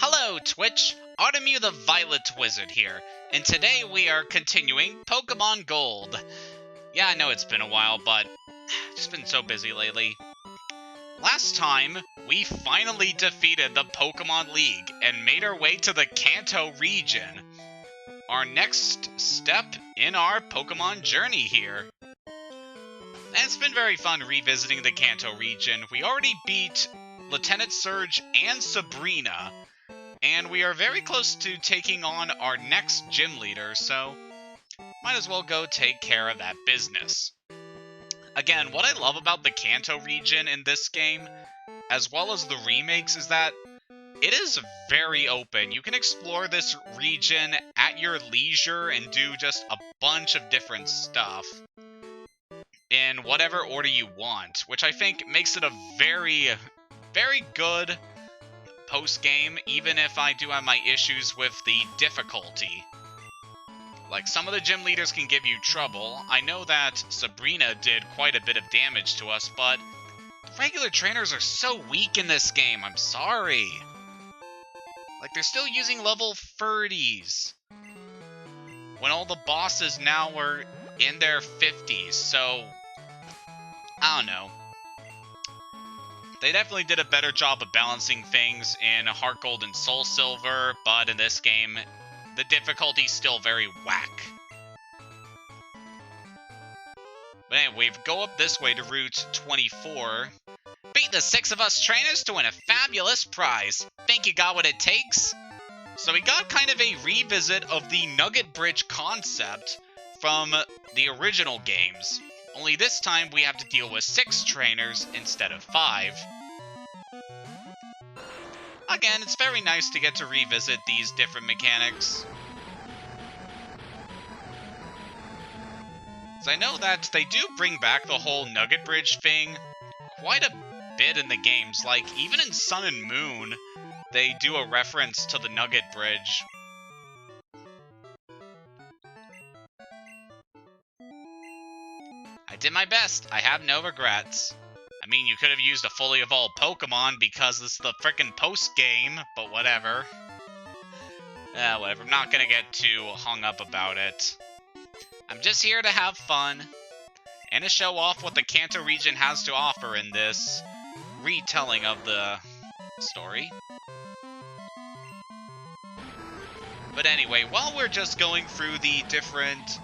Hello, Twitch! Artemu the Violet Wizard here, and today we are continuing Pokemon Gold. Yeah, I know it's been a while, but I've just been so busy lately. Last time, we finally defeated the Pokemon League and made our way to the Kanto region. Our next step in our Pokemon journey here. And it's been very fun revisiting the Kanto region. We already beat Lieutenant Surge and Sabrina, and we are very close to taking on our next gym leader, so might as well go take care of that business. Again, what I love about the Kanto region in this game, as well as the remakes, is that it is very open. You can explore this region at your leisure and do just a bunch of different stuff in whatever order you want, which I think makes it a very, very good post-game, even if I do have my issues with the difficulty. Like, some of the gym leaders can give you trouble. I know that Sabrina did quite a bit of damage to us, but the regular trainers are so weak in this game, I'm sorry. Like, they're still using level 30s, when all the bosses now are in their 50s, so I don't know. They definitely did a better job of balancing things in Heart Gold and Soul Silver, but in this game, the difficulty's still very whack. But anyway, we go up this way to Route 24. Beat the 6 of us trainers to win a fabulous prize. Think you got what it takes? So we got kind of a revisit of the Nugget Bridge concept from the original games. Only this time we have to deal with 6 trainers instead of 5. Again, it's very nice to get to revisit these different mechanics. So I know that they do bring back the whole Nugget Bridge thing quite a bit in the games. Like, even in Sun and Moon, they do a reference to the Nugget Bridge. I did my best. I have no regrets. I mean, you could have used a fully evolved Pokemon because it's the frickin' post-game, but whatever. Whatever. I'm not gonna get too hung up about it. I'm just here to have fun and to show off what the Kanto region has to offer in this retelling of the story. But anyway, while we're just going through the different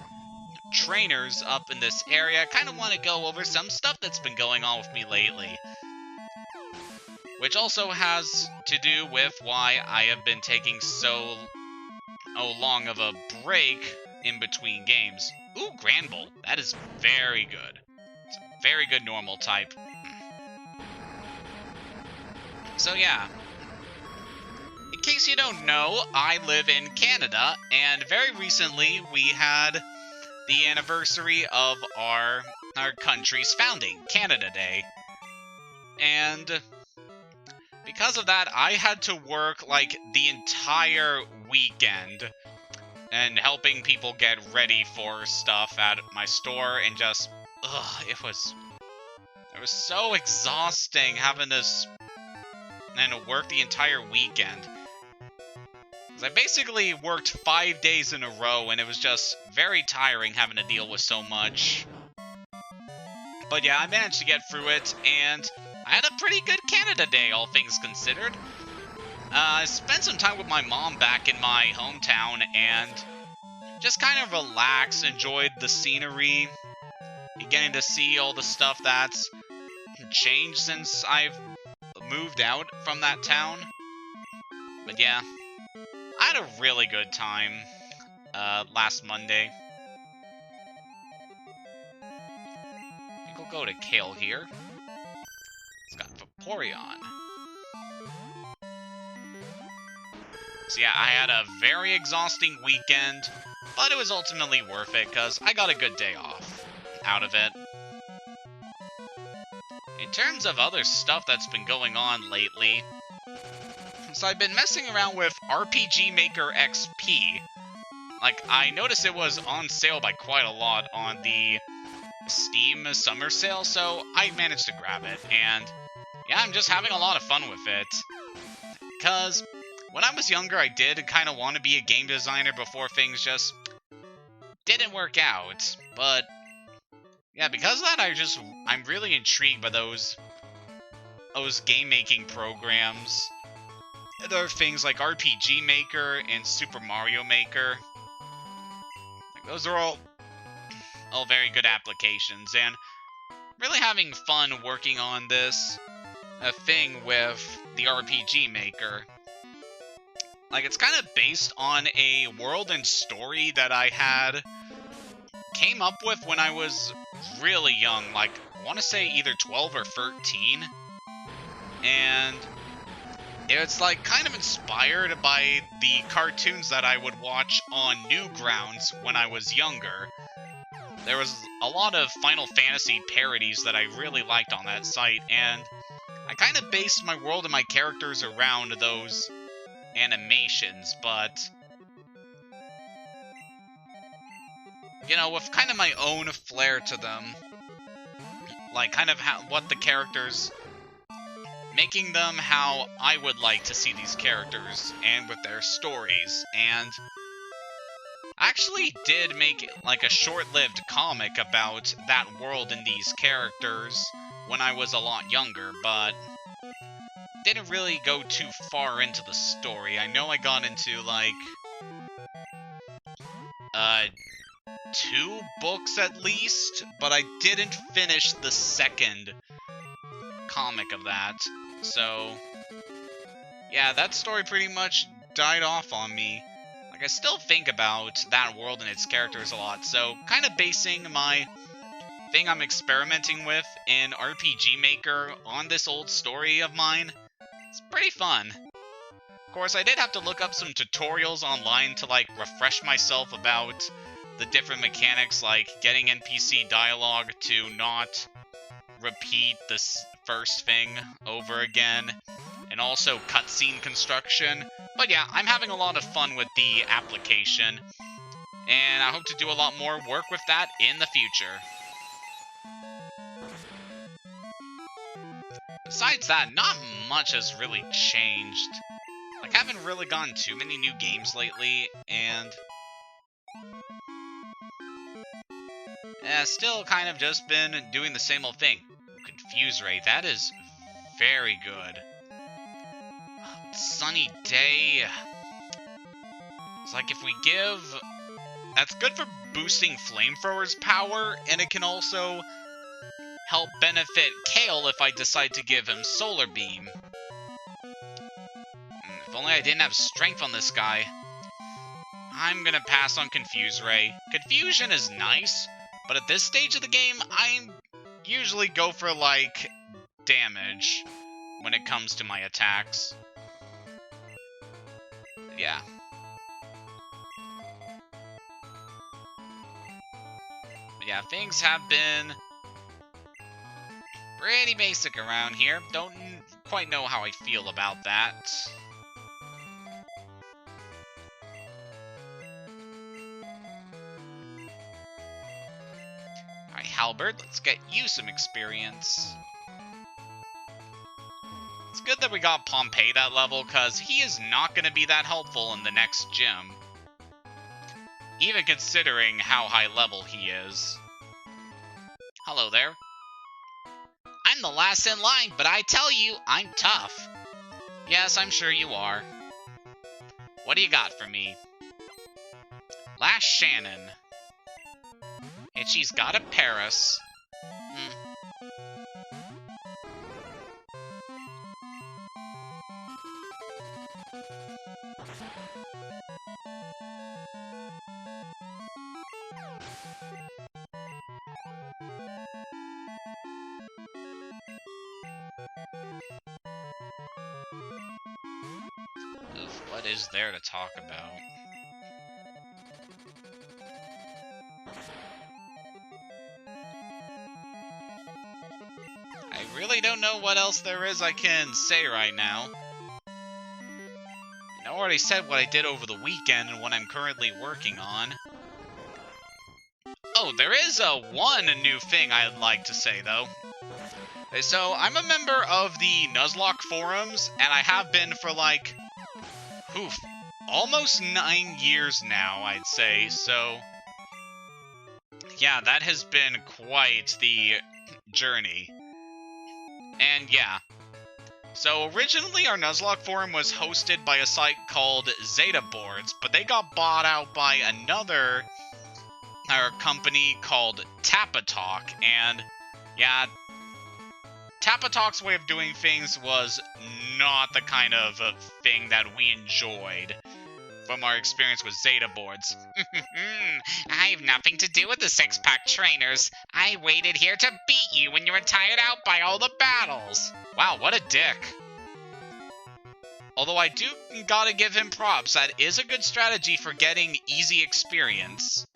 trainers up in this area, I kind of want to go over some stuff that's been going on with me lately. Which also has to do with why I have been taking so long of a break in between games. Ooh, Granbull. That is very good. It's a very good normal type. So yeah. In case you don't know, I live in Canada, and very recently we had the anniversary of our country's founding, Canada Day. And because of that, I had to work like the entire weekend and helping people get ready for stuff at my store, and just it was so exhausting having this and work the entire weekend. I basically worked 5 days in a row, and it was just very tiring having to deal with so much. But yeah, I managed to get through it, and I had a pretty good Canada Day, all things considered. I spent some time with my mom back in my hometown, and just kind of relaxed, enjoyed the scenery, getting to see all the stuff that's changed since I've moved out from that town. But yeah, I had a really good time last Monday. I think we'll go to Kale here. It's got Vaporeon. So yeah, I had a very exhausting weekend, but it was ultimately worth it because I got a good day off out of it. In terms of other stuff that's been going on lately, so I've been messing around with RPG Maker XP. Like, I noticed it was on sale by quite a lot on the Steam summer sale, so I managed to grab it, and yeah, I'm just having a lot of fun with it. Because when I was younger, I did kind of want to be a game designer before things just didn't work out. But yeah, because of that, I'm really intrigued by those game making programs. There are things like RPG Maker and Super Mario Maker. Like, those are all very good applications, and really having fun working on this thing with the RPG Maker. Like, it's kind of based on a world and story that I came up with when I was really young, like, I want to say either 12 or 13, and it's like kind of inspired by the cartoons that I would watch on Newgrounds when I was younger. There was a lot of Final Fantasy parodies that I really liked on that site, and I kind of based my world and my characters around those animations, but, you know, with kind of my own flair to them. Like, kind of what the characters, making them how I would like to see these characters, and with their stories, and I actually did make, like, a short-lived comic about that world and these characters when I was a lot younger, but didn't really go too far into the story. I know I got into, like, 2 books at least, but I didn't finish the second comic of that. So, yeah, that story pretty much died off on me. Like, I still think about that world and its characters a lot, so kind of basing my thing I'm experimenting with in RPG Maker on this old story of mine, it's pretty fun. Of course, I did have to look up some tutorials online to, like, refresh myself about the different mechanics, like getting NPC dialogue to not repeat this first thing over again, and also cutscene construction. But yeah, I'm having a lot of fun with the application, and I hope to do a lot more work with that in the future. Besides that, not much has really changed. Like, I haven't really gotten too many new games lately, and still kind of just been doing the same old thing. Confuse rate, that is very good. Sunny day. It's like if we give... That's good for boosting Flamethrower's power, and it can also help benefit Kale if I decide to give him Solar Beam. If only I didn't have strength on this guy. I'm gonna pass on Confuse Ray. Confusion is nice, but at this stage of the game, I usually go for, like, damage when it comes to my attacks. Yeah. But yeah, things have been pretty basic around here. Don't quite know how I feel about that. Alright, Halberd, let's get you some experience. It's good that we got Pompeii that level, because he is not going to be that helpful in the next gym. Even considering how high level he is. Hello there. I'm the last in line, but I tell you, I'm tough. Yes, I'm sure you are. What do you got for me? Last Shannon. And she's got a Paris. Oof, what is there to talk about? I really don't know what else there is I can say right now. I already said what I did over the weekend and what I'm currently working on. Oh, there is one new thing I'd like to say, though. So, I'm a member of the Nuzlocke forums, and I have been for, like, oof, almost 9 years now, I'd say, so yeah, that has been quite the journey. And yeah, so originally our Nuzlocke forum was hosted by a site called Zeta Boards, but they got bought out by another company called Tapatalk, and yeah, Tapatalk's way of doing things was not the kind of thing that we enjoyed from our experience with Zeta Boards. I have nothing to do with the six-pack trainers. I waited here to beat you when you were tired out by all the battles. Wow, what a dick. Although I do gotta give him props, that is a good strategy for getting easy experience.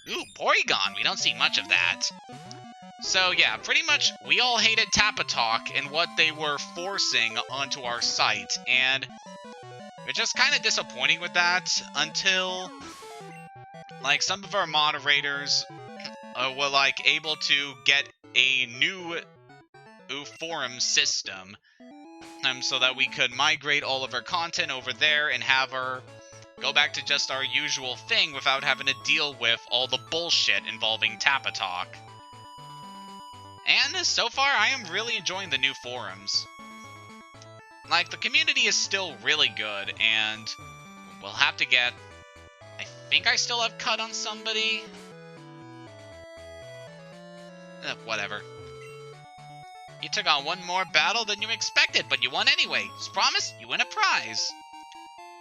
Ooh, Porygon, we don't see much of that. So yeah, pretty much we all hated Tapatalk and what they were forcing onto our site, and it's just kind of disappointing with that until, like, some of our moderators were, like, able to get a new forum system so that we could migrate all of our content over there and have our go back to just our usual thing without having to deal with all the bullshit involving Tapatalk. And so far, I am really enjoying the new forums. Like, the community is still really good, and we'll have to get... I think I still have cut on somebody. Whatever. You took on one more battle than you expected, but you won anyway. Just promise, you win a prize.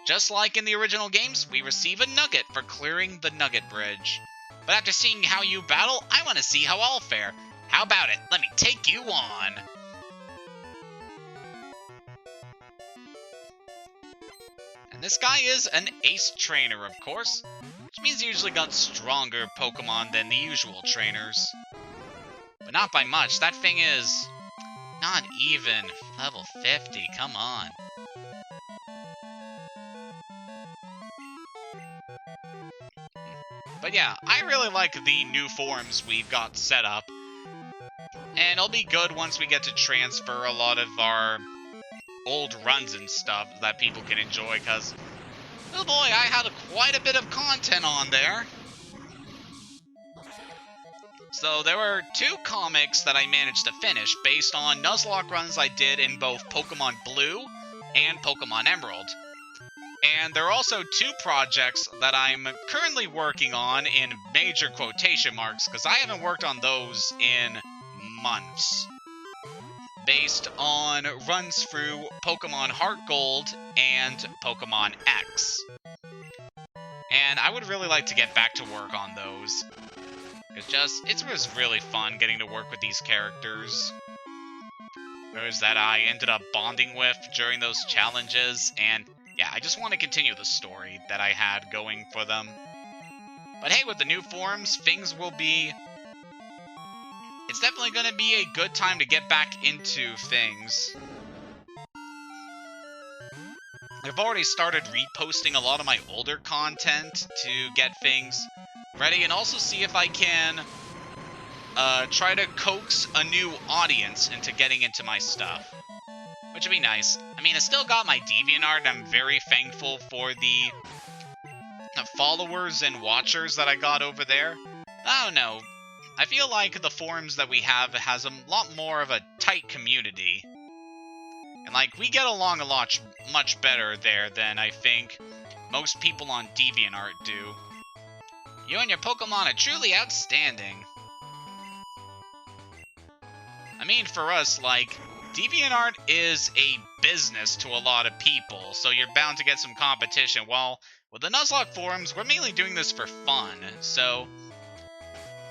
Just like in the original games, we receive a nugget for clearing the Nugget Bridge. But after seeing how you battle, I want to see how I'll fare. How about it? Let me take you on. And this guy is an ace trainer, of course, which means he usually got stronger Pokemon than the usual trainers. But not by much. That thing is not even level 50. Come on. But yeah, I really like the new forums we've got set up. And it'll be good once we get to transfer a lot of our old runs and stuff that people can enjoy, because, oh boy, I had quite a bit of content on there. So there were 2 comics that I managed to finish based on Nuzlocke runs I did in both Pokemon Blue and Pokemon Emerald. And there are also 2 projects that I'm currently working on in major quotation marks, because I haven't worked on those in months, based on runs through Pokemon Heart Gold and Pokemon X. And I would really like to get back to work on those. It was really fun getting to work with these characters. Those that I ended up bonding with during those challenges, and yeah, I just want to continue the story that I had going for them. But hey, with the new forums, things will be... It's definitely going to be a good time to get back into things. I've already started reposting a lot of my older content to get things ready, and also see if I can try to coax a new audience into getting into my stuff. Which would be nice. I mean, I still got my DeviantArt, and I'm very thankful for the followers and watchers that I got over there. I don't know. I feel like the forums that we have has a lot more of a tight community. And, like, we get along a lot much better there than I think most people on DeviantArt do. You and your Pokemon are truly outstanding. I mean, for us, like, DeviantArt is a business to a lot of people, so you're bound to get some competition. While with the Nuzlocke forums, we're mainly doing this for fun, so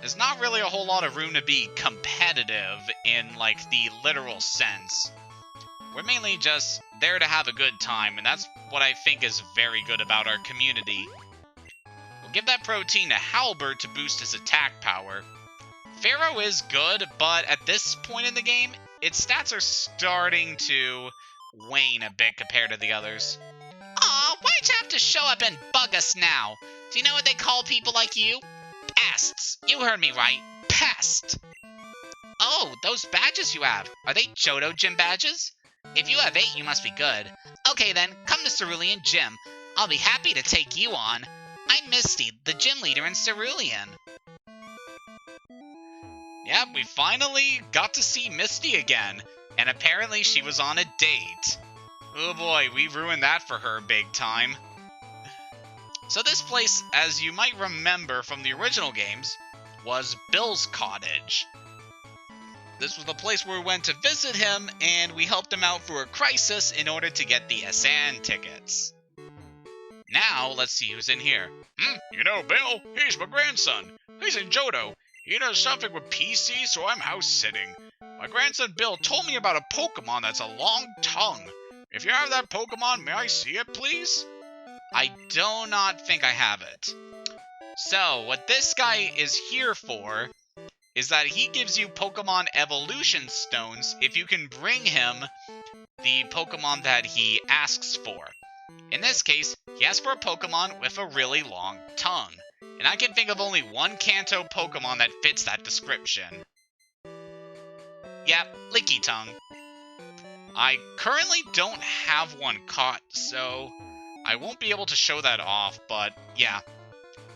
there's not really a whole lot of room to be competitive in, like, the literal sense. We're mainly just there to have a good time, and that's what I think is very good about our community. We'll give that protein to Halberd to boost his attack power. Pharaoh is good, but at this point in the game, its stats are starting to wane a bit compared to the others. Aw, why'd you have to show up and bug us now? Do you know what they call people like you? Pests. You heard me right. Pest. Oh, those badges you have. Are they Johto gym badges? If you have 8, you must be good. Okay then, come to Cerulean Gym. I'll be happy to take you on. I'm Misty, the gym leader in Cerulean. Yeah, we finally got to see Misty again, and apparently she was on a date. Oh boy, we ruined that for her big time. So this place, as you might remember from the original games, was Bill's cottage. This was the place where we went to visit him, and we helped him out through a crisis in order to get the Asan tickets. Now, let's see who's in here. You know, Bill, he's my grandson. He's in Johto. He does something with PC, so I'm house sitting. My grandson Bill told me about a Pokemon that's a long tongue. If you have that Pokemon, may I see it, please? I do not think I have it. So, what this guy is here for is that he gives you Pokemon Evolution Stones if you can bring him the Pokemon that he asks for. In this case, he asked for a Pokemon with a really long tongue. And I can think of only one Kanto Pokemon that fits that description. Yep, Licky Tongue. I currently don't have one caught, so I won't be able to show that off, but yeah.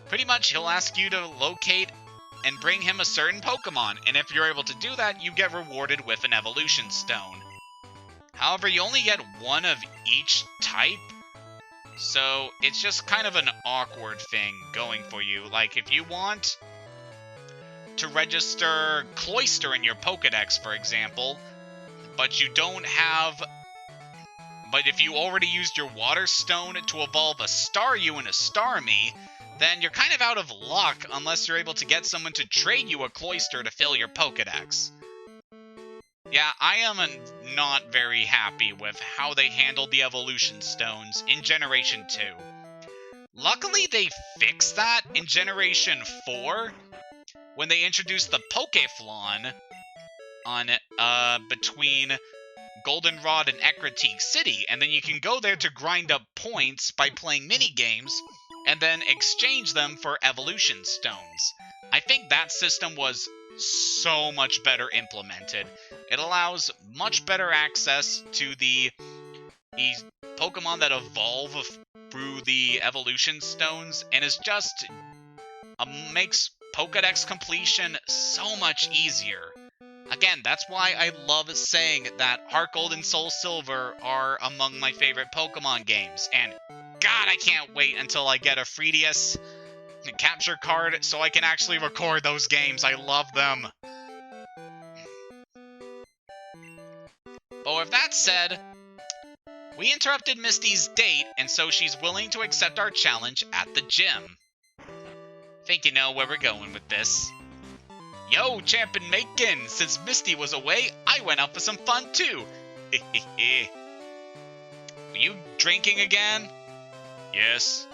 Pretty much he'll ask you to locate and bring him a certain Pokemon, and if you're able to do that, you get rewarded with an Evolution Stone. However, you only get one of each type, so it's just kind of an awkward thing going for you. Like, if you want to register Cloyster in your Pokedex, for example, but you don't have... But if you already used your Water Stone to evolve a Staryu and a Starmie, then you're kind of out of luck unless you're able to get someone to trade you a Cloyster to fill your Pokedex. Yeah, I am not very happy with how they handled the Evolution Stones in Generation 2. Luckily, they fixed that in Generation 4, when they introduced the Pokeflon on, between Goldenrod and Ecruteak City, and then you can go there to grind up points by playing mini-games, and then exchange them for Evolution Stones. I think that system was so much better implemented. It allows much better access to the Pokemon that evolve through the Evolution Stones, and is just makes Pokedex completion so much easier. Again, that's why I love saying that Heart Gold and Soul Silver are among my favorite Pokemon games, and God, I can't wait until I get a 3DS capture card so I can actually record those games. I love them. But with that said, we interrupted Misty's date, and so she's willing to accept our challenge at the gym. Think you know where we're going with this. Yo, Champ and Macon! Since Misty was away, I went out for some fun too! Were you drinking again? Yes.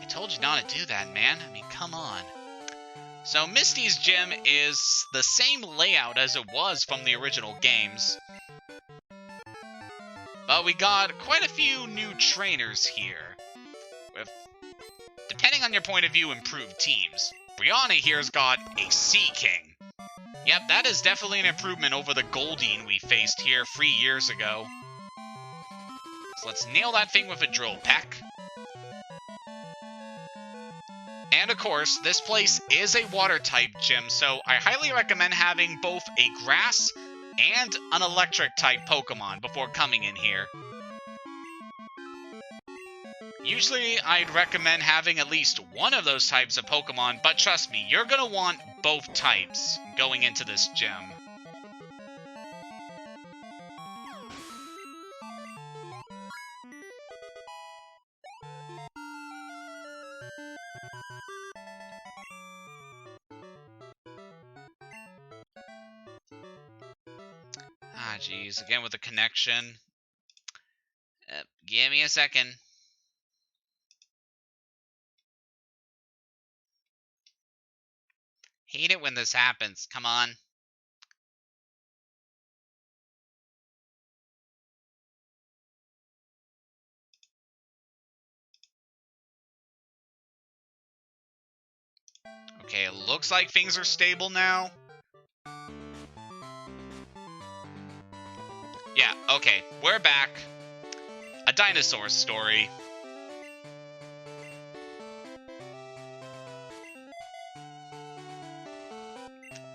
I told you not to do that, man. I mean, come on. So Misty's gym is the same layout as it was from the original games. But we got quite a few new trainers here, with, depending on your point of view, improved teams. Brianna here's got a Sea King. Yep, that is definitely an improvement over the Goldeen we faced here 3 years ago. So let's nail that thing with a Drill Peck. And of course, this place is a Water-type gym, so I highly recommend having both a Grass and an Electric-type Pokemon before coming in here. Usually, I'd recommend having at least one of those types of Pokemon, but trust me, you're gonna want both types going into this gym. Ah, jeez, again with the connection. Give me a second. Hate it when this happens. Come on. Okay, it looks like things are stable now. Yeah, okay, we're back. A dinosaur story.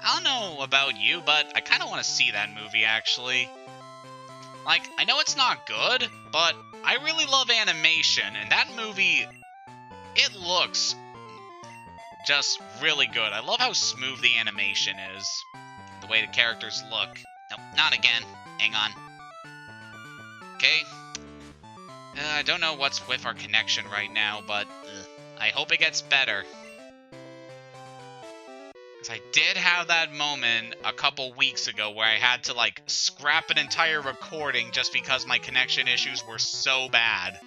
I don't know about you, but I kind of want to see that movie, actually. Like, I know it's not good, but I really love animation, and that movie, it looks just really good. I love how smooth the animation is. The way the characters look. Nope, not again. Hang on. Okay. I don't know what's with our connection right now, but I hope it gets better. Because I did have that moment a couple weeks ago where I had to, like, scrap an entire recording just because my connection issues were so bad.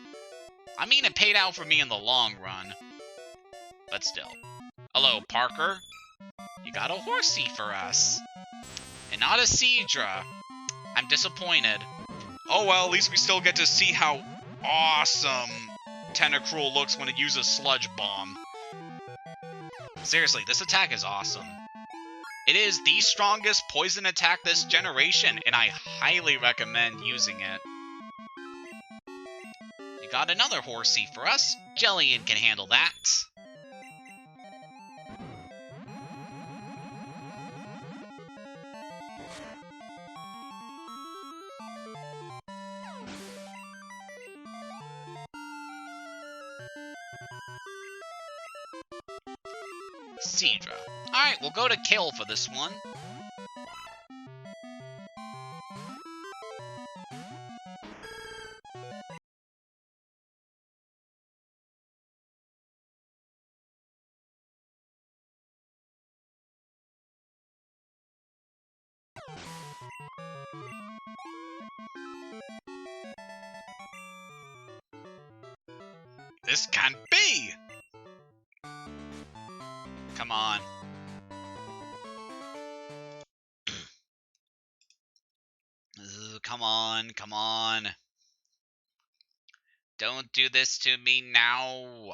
I mean, it paid out for me in the long run. But still. Hello, Parker. You got a horsey for us. And not a Seadra. I'm disappointed. Oh well, at least we still get to see how awesome Tentacruel looks when it uses Sludge Bomb. Seriously, this attack is awesome. It is the strongest poison attack this generation, and I highly recommend using it. You got another horsey for us. Jellian can handle that. Seadra. Alright, we'll go to Kill for this one. This can't be! Come on. Come on, come on. Don't do this to me now.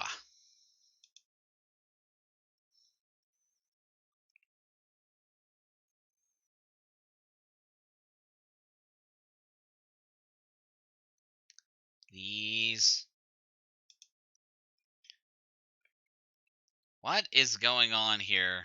These. What is going on here?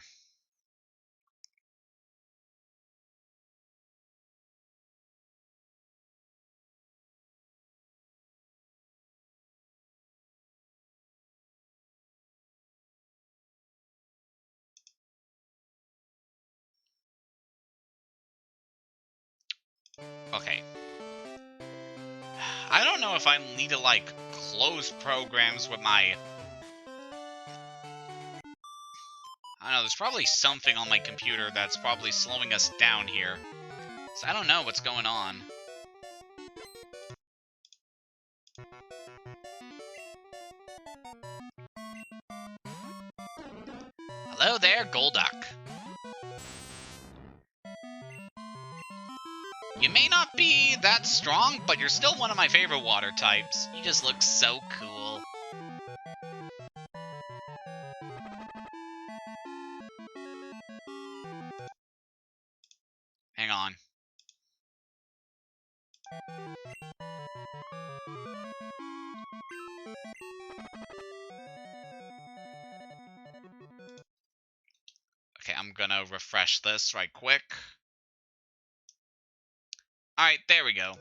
Okay. I don't know if I need to, like, close programs with my... I don't know, there's probably something on my computer that's probably slowing us down here. So I don't know what's going on. Hello there, Golduck. You may not be that strong, but you're still one of my favorite water types. You just look so cool. Hang on. Okay, I'm gonna refresh this right quick. Alright, there we go.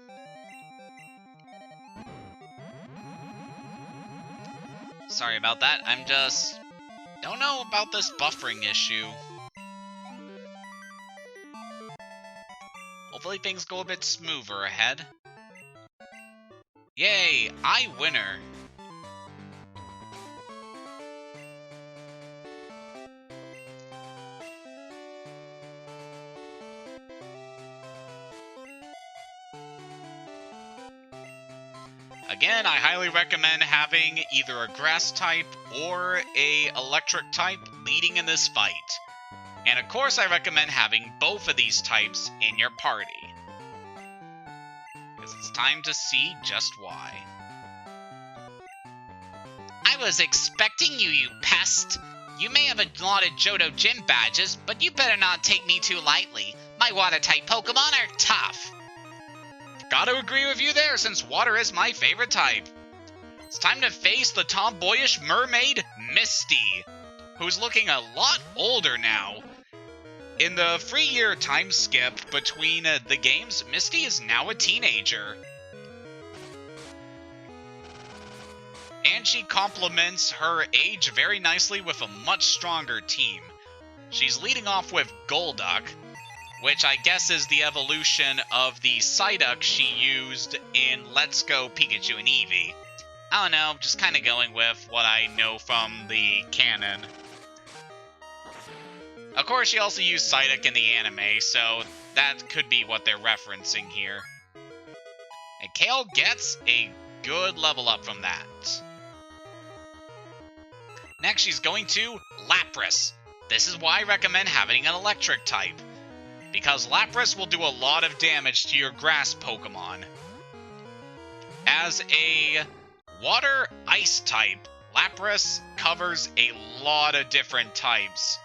Sorry about that, I'm just... don't know about this buffering issue. Hopefully things go a bit smoother ahead. Yay, I winner. Again, I highly recommend having either a grass type or a electric type leading in this fight. And of course I recommend having both of these types in your party. Because it's time to see just why. I was expecting you, you pest! You may have a lot of Johto gym badges, but you better not take me too lightly. My water-type Pokemon are tough. Gotta agree with you there, since water is my favorite type. It's time to face the tomboyish mermaid, Misty, who's looking a lot older now. In the 3-year time skip between the games, Misty is now a teenager. And she complements her age very nicely with a much stronger team. She's leading off with Golduck, which I guess is the evolution of the Psyduck she used in Let's Go Pikachu and Eevee. I don't know, just kind of going with what I know from the canon. Of course, she also used Psyduck in the anime, so that could be what they're referencing here. And Kale gets a good level up from that. Next, she's going to Lapras. This is why I recommend having an electric type, because Lapras will do a lot of damage to your grass Pokemon. As a water-ice type, Lapras covers a lot of different types.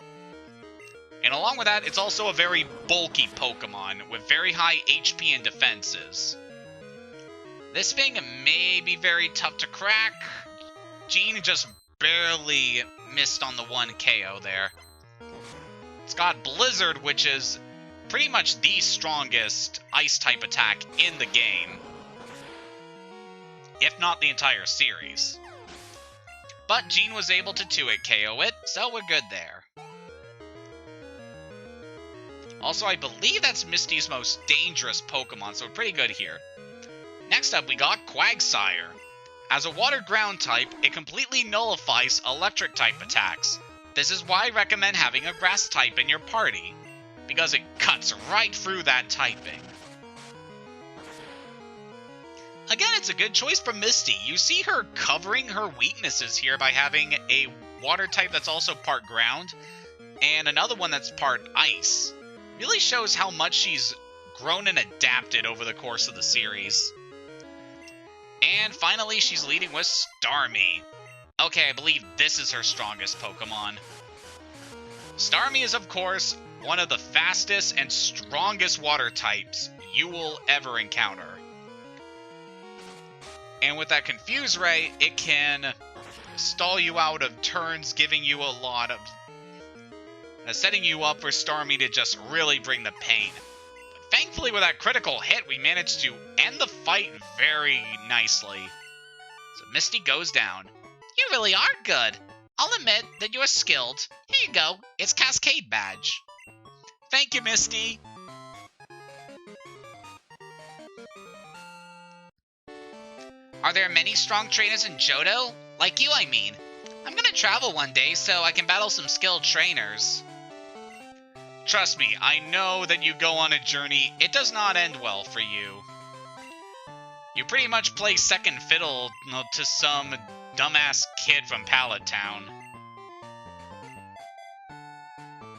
And along with that, it's also a very bulky Pokemon with very high HP and defenses. This thing may be very tough to crack. Jean just barely missed on the 1 KO there. It's got Blizzard, which is pretty much the strongest Ice-type attack in the game, if not the entire series. But Jean was able to 2-hit KO it, so we're good there. Also, I believe that's Misty's most dangerous Pokemon, so we're pretty good here. Next up, we got Quagsire. As a water-ground type, it completely nullifies electric-type attacks. This is why I recommend having a grass type in your party, because it cuts right through that typing. Again, it's a good choice for Misty. You see her covering her weaknesses here by having a water type that's also part ground, and another one that's part ice. Really shows how much she's grown and adapted over the course of the series. And finally, she's leading with Starmie. Okay, I believe this is her strongest Pokemon. Starmie is, of course, one of the fastest and strongest water types you will ever encounter. And with that Confuse Ray, it can stall you out of turns, giving you a lot of... setting you up for Starmie to just really bring the pain. But thankfully, with that critical hit, we managed to end the fight very nicely. So Misty goes down. You really are good. I'll admit that you are skilled. Here you go. It's Cascade Badge. Thank you, Misty. Are there many strong trainers in Johto? Like you, I mean. I'm gonna travel one day so I can battle some skilled trainers. Trust me, I know that you go on a journey. It does not end well for you. You pretty much play second fiddle to some dumbass kid from Pallet Town.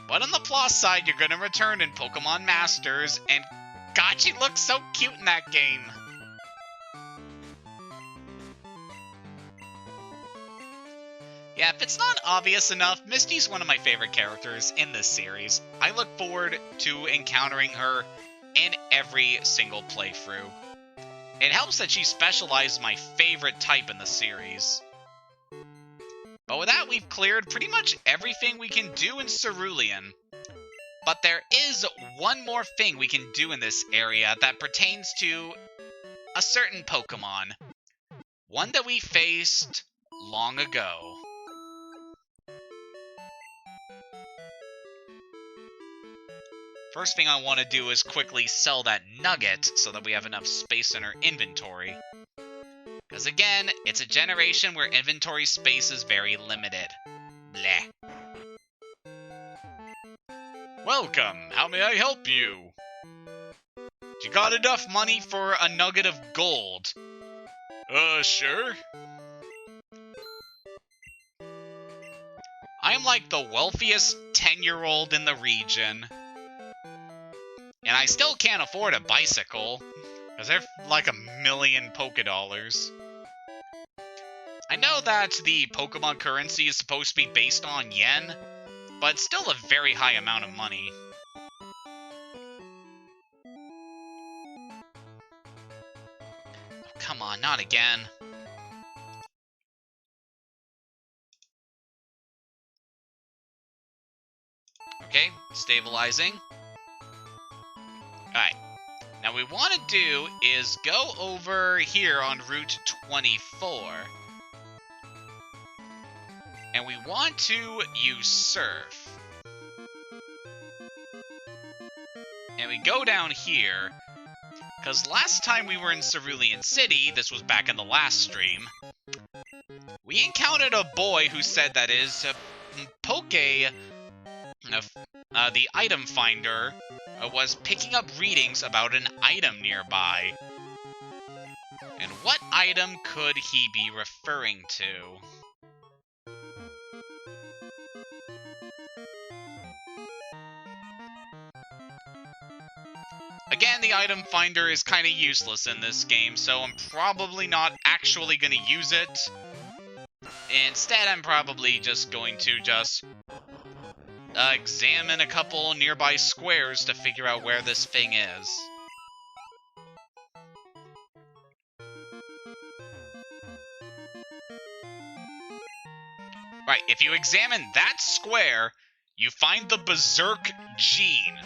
But on the plus side, you're gonna return in Pokemon Masters, and God, she looks so cute in that game. Yeah, if it's not obvious enough, Misty's one of my favorite characters in this series. I look forward to encountering her in every single playthrough. It helps that she specialized my favorite type in the series. But with that, we've cleared pretty much everything we can do in Cerulean. But there is one more thing we can do in this area that pertains to a certain Pokemon. One that we faced long ago. First thing I want to do is quickly sell that nugget so that we have enough space in our inventory. Because again, it's a generation where inventory space is very limited. Bleh. Welcome, how may I help you? You got enough money for a nugget of gold? Sure. I'm like the wealthiest 10-year-old in the region. And I still can't afford a bicycle, because they're like $1 million Pokédollars. I know that the Pokemon currency is supposed to be based on yen, but it's still a very high amount of money. not again. Okay, stabilizing. Alright. Now, what we want to do is go over here on Route 24. And we want to use Surf. And we go down here, because last time we were in Cerulean City, this was back in the last stream, we encountered a boy who said that his the item finder was picking up readings about an item nearby. And what item could he be referring to? Again, the item finder is kind of useless in this game, so I'm probably not actually going to use it. Instead, I'm probably just going to examine a couple nearby squares to figure out where this thing is. Right, if you examine that square, you find the Berserk Gene.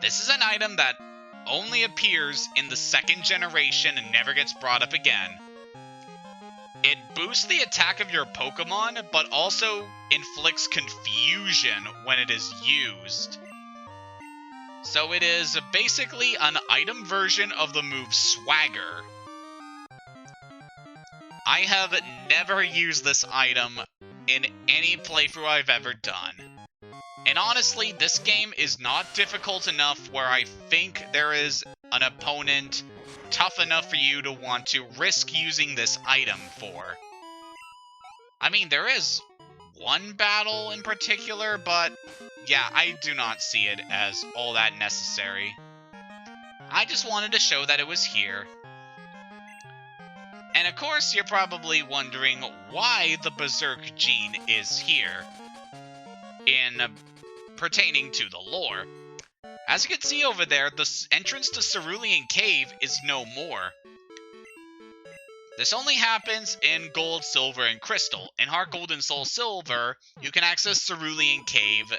This is an item that only appears in the second generation and never gets brought up again. It boosts the attack of your Pokemon, but also inflicts confusion when it is used. So it is basically an item version of the move Swagger. I have never used this item in any playthrough I've ever done. And honestly, this game is not difficult enough where I think there is an opponent tough enough for you to want to risk using this item for. I mean, there is one battle in particular, but yeah, I do not see it as all that necessary. I just wanted to show that it was here. And of course, you're probably wondering why the Berserk Gene is here in pertaining to the lore. As you can see over there, the entrance to Cerulean Cave is no more. This only happens in Gold, Silver, and Crystal. In Heart Gold and Soul Silver, you can access Cerulean Cave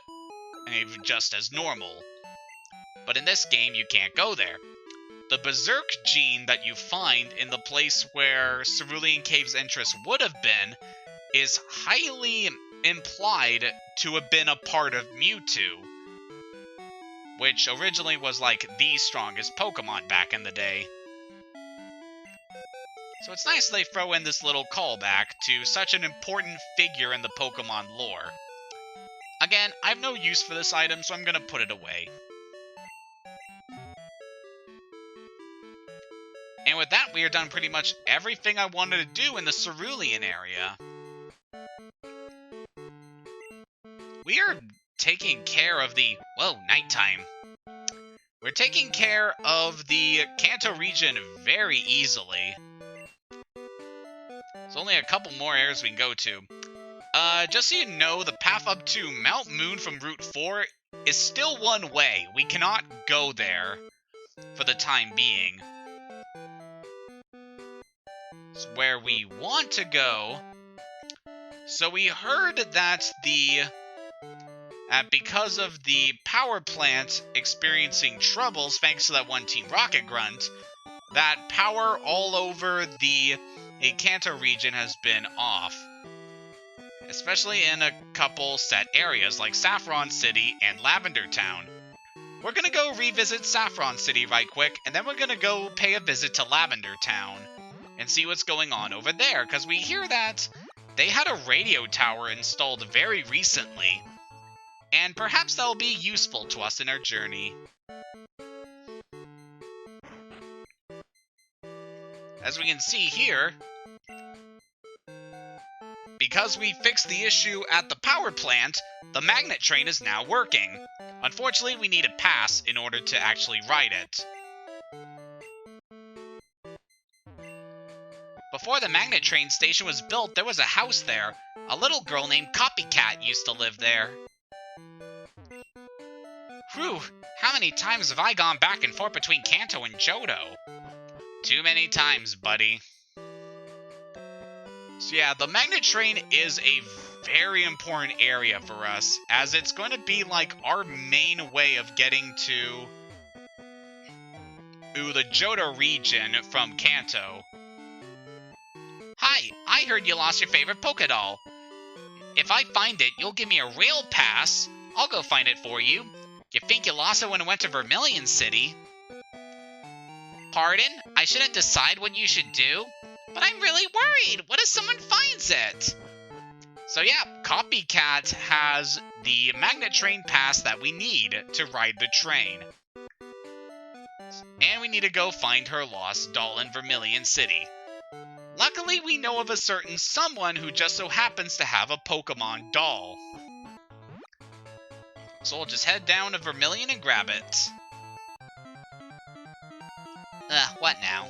just as normal. But in this game, you can't go there. The Berserk Gene that you find in the place where Cerulean Cave's entrance would have been is highly implied to have been a part of Mewtwo, which originally was like the strongest Pokemon back in the day. So it's nice they throw in this little callback to such an important figure in the Pokemon lore. Again, I have no use for this item, so I'm gonna put it away. And with that, we are done pretty much everything I wanted to do in the Cerulean area. We are taking care of the, well, nighttime. We're taking care of the Kanto region very easily. There's only a couple more areas we can go to. Just so you know, the path up to Mount Moon from Route 4 is still one way. We cannot go there for the time being. It's where we want to go. So we heard that because of the power plant experiencing troubles thanks to that one Team Rocket grunt, that power all over the Kanto region has been off. Especially in a couple set areas like Saffron City and Lavender Town. We're gonna go revisit Saffron City right quick, and then we're gonna go pay a visit to Lavender Town and see what's going on over there, because we hear that they had a radio tower installed very recently, and perhaps that'll be useful to us in our journey. As we can see here, because we fixed the issue at the power plant, the magnet train is now working. Unfortunately, we need a pass in order to actually ride it. Before the magnet train station was built, there was a house there. A little girl named Copycat used to live there. Whew, how many times have I gone back and forth between Kanto and Johto? Too many times, buddy. So yeah, the magnet train is a very important area for us, as it's going to be like our main way of getting to the Johto region from Kanto. Hi, I heard you lost your favorite Pokédoll. If I find it, you'll give me a rail pass. I'll go find it for you. You think you lost it when it went to Vermilion City? Pardon? I shouldn't decide what you should do? But I'm really worried. What if someone finds it? So yeah, Copycat has the magnet train pass that we need to ride the train. And we need to go find her lost doll in Vermilion City. Luckily, we know of a certain someone who just so happens to have a Pokemon doll. So we'll just head down to Vermilion and grab it. What now?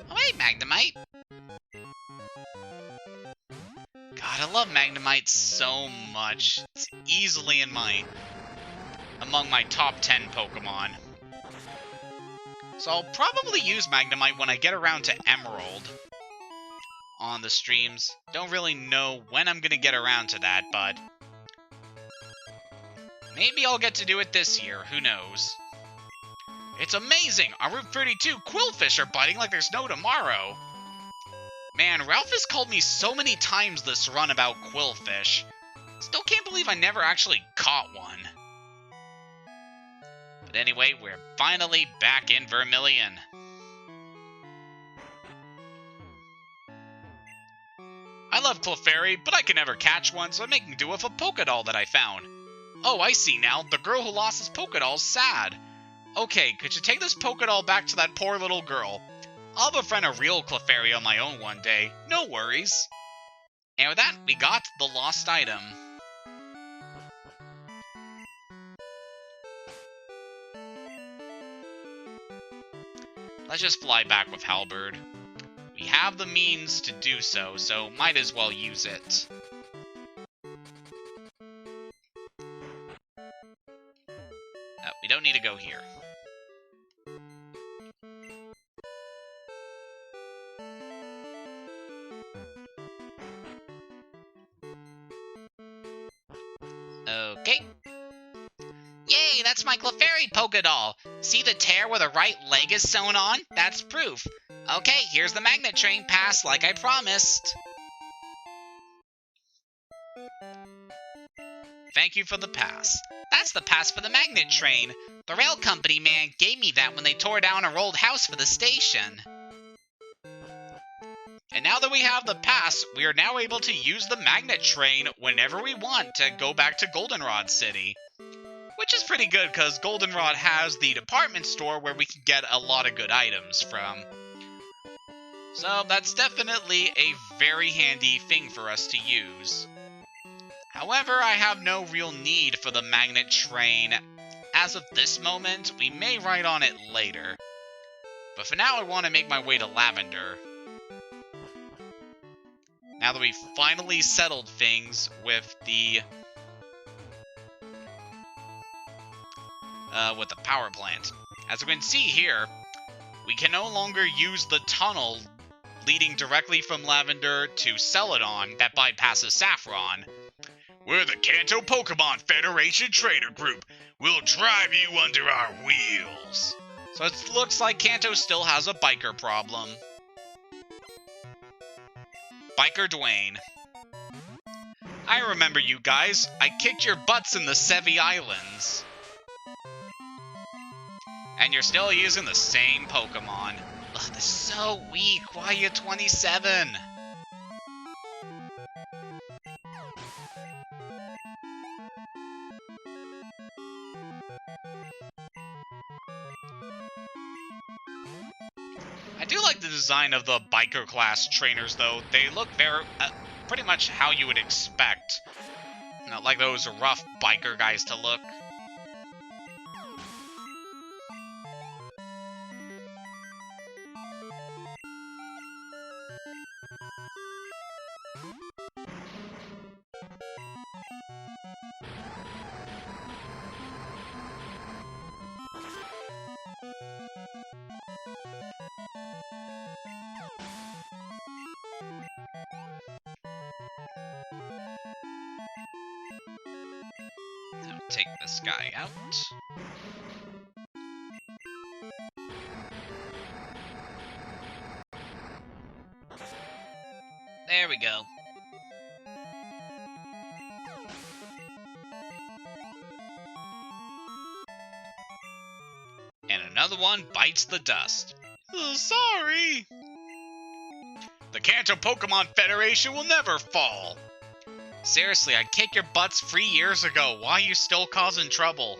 Oh hey, Magnemite! God, I love Magnemite so much. It's easily among my top 10 Pokemon. So I'll probably use Magnemite when I get around to Emerald on the streams. Don't really know when I'm gonna get around to that, but maybe I'll get to do it this year, who knows. It's amazing! On Route 32, Quillfish are biting like there's no tomorrow. Man, Ralph has called me so many times this run about Quillfish. Still can't believe I never actually caught one. But anyway, we're finally back in Vermilion. I love Clefairy, but I can never catch one, so I'm making do with a Pokédoll that I found. Oh, I see now. The girl who lost his Pokédoll's sad. Okay, could you take this Pokédoll back to that poor little girl? I'll befriend a real Clefairy on my own one day. No worries. And with that, we got the lost item. Let's just fly back with Halberd. We have the means to do so, so might as well use it. Oh, we don't need to go here. Okay. Yay, that's my Clefairy Pokédoll! See the tear where the right leg is sewn on? That's proof. Okay, here's the magnet train pass like I promised. Thank you for the pass. That's the pass for the magnet train. The rail company man gave me that when they tore down our old house for the station. And now that we have the pass, we are now able to use the magnet train whenever we want to go back to Goldenrod City. Which is pretty good, because Goldenrod has the department store where we can get a lot of good items from. So that's definitely a very handy thing for us to use. However, I have no real need for the magnet train. As of this moment, we may ride on it later. But for now, I want to make my way to Lavender. Now that we've finally settled things with the power plant. As we can see here, we can no longer use the tunnel leading directly from Lavender to Celadon that bypasses Saffron. We're the Kanto Pokemon Federation Trader Group. We'll drive you under our wheels. So it looks like Kanto still has a biker problem. Biker Dwayne. I remember you guys. I kicked your butts in the Sevi Islands. And you're still using the same Pokemon. Ugh, they're so weak. Why are you 27? I do like the design of the biker class trainers, though. They look very, pretty much how you would expect. Not like those rough biker guys to look. take this guy out. There we go. And another one bites the dust. Sorry! The Kanto Pokemon Federation will never fall! Seriously, I'd kick your butts 3 years ago. Why are you still causing trouble?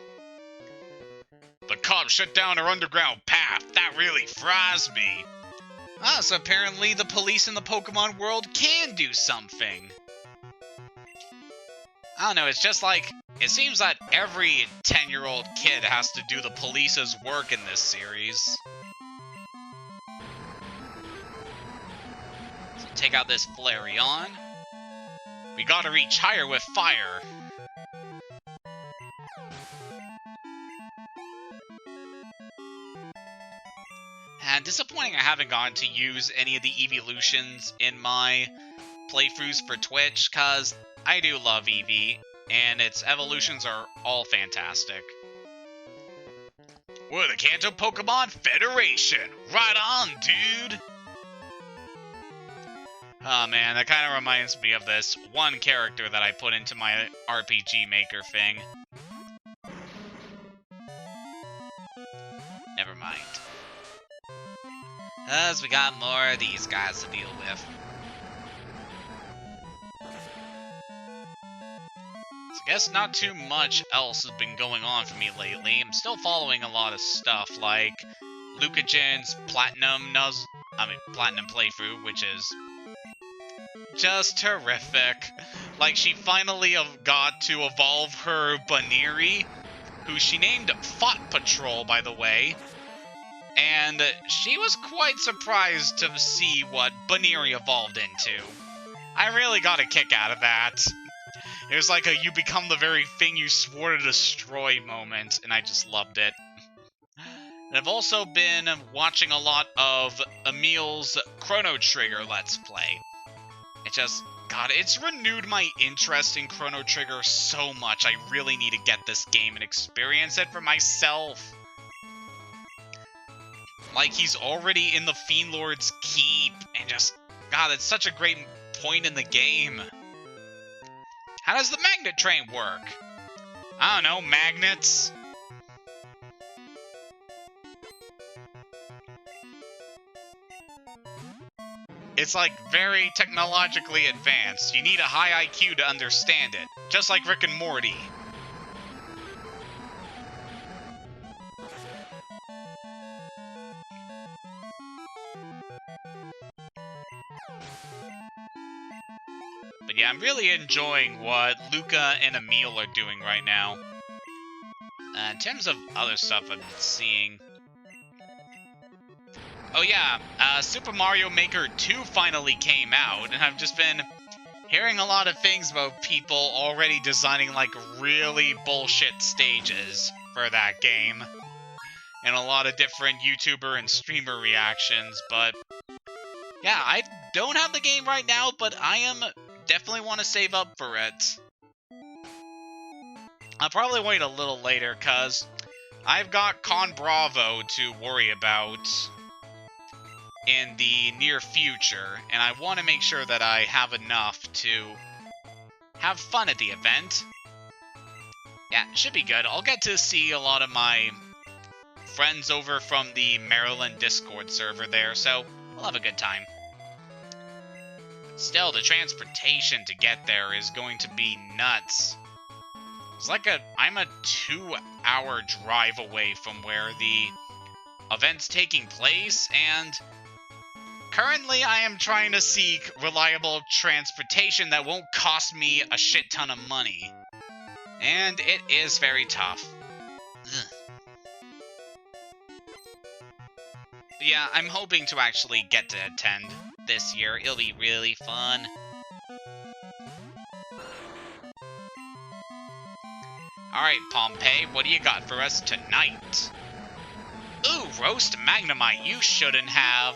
The cops shut down our underground path. That really fries me. Ah, so apparently the police in the Pokemon world can do something. I don't know, it's just like, it seems that every 10-year-old kid has to do the police's work in this series. So take out this Flareon. We gotta reach higher with fire. And disappointing I haven't gotten to use any of the evolutions in my playthroughs for Twitch, cause I do love Eevee, and its evolutions are all fantastic. We're the Kanto Pokemon Federation! Right on, dude! Oh man, that kind of reminds me of this one character that I put into my RPG Maker thing. Never mind. As we got more of these guys to deal with. So I guess not too much else has been going on for me lately. I'm still following a lot of stuff like Lucagen's Platinum playthrough, which is just terrific. Like, she finally got to evolve her Baniri, who she named Thought Patrol, by the way. And she was quite surprised to see what Baniri evolved into. I really got a kick out of that. It was like a you become the very thing you swore to destroy moment, and I just loved it. And I've also been watching a lot of Emil's Chrono Trigger Let's Play. It just, God, it's renewed my interest in Chrono Trigger so much. I really need to get this game and experience it for myself. Like, he's already in the Fiend Lord's Keep, and just, God, it's such a great point in the game. How does the magnet train work? I don't know, magnets? It's like very technologically advanced. You need a high IQ to understand it, just like Rick and Morty. But yeah, I'm really enjoying what Luca and Emil are doing right now. In terms of other stuff I've been seeing... Oh yeah, Super Mario Maker 2 finally came out, and I've just been hearing a lot of things about people already designing, like, really bullshit stages for that game. And a lot of different YouTuber and streamer reactions, but... Yeah, I don't have the game right now, but I am... definitely want to save up for it. I'll probably wait a little later, cause I've got Con Bravo to worry about in the near future, and I want to make sure that I have enough to have fun at the event. Yeah, it should be good. I'll get to see a lot of my friends over from the Maryland Discord server there, so we'll have a good time. Still, the transportation to get there is going to be nuts. It's like I'm a 2-hour drive away from where the event's taking place, and currently I am trying to seek reliable transportation that won't cost me a shit ton of money. And it is very tough. Ugh. But yeah, I'm hoping to actually get to attend this year. It'll be really fun. Alright, Pompey, what do you got for us tonight? Ooh, roast Magnemite, you shouldn't have.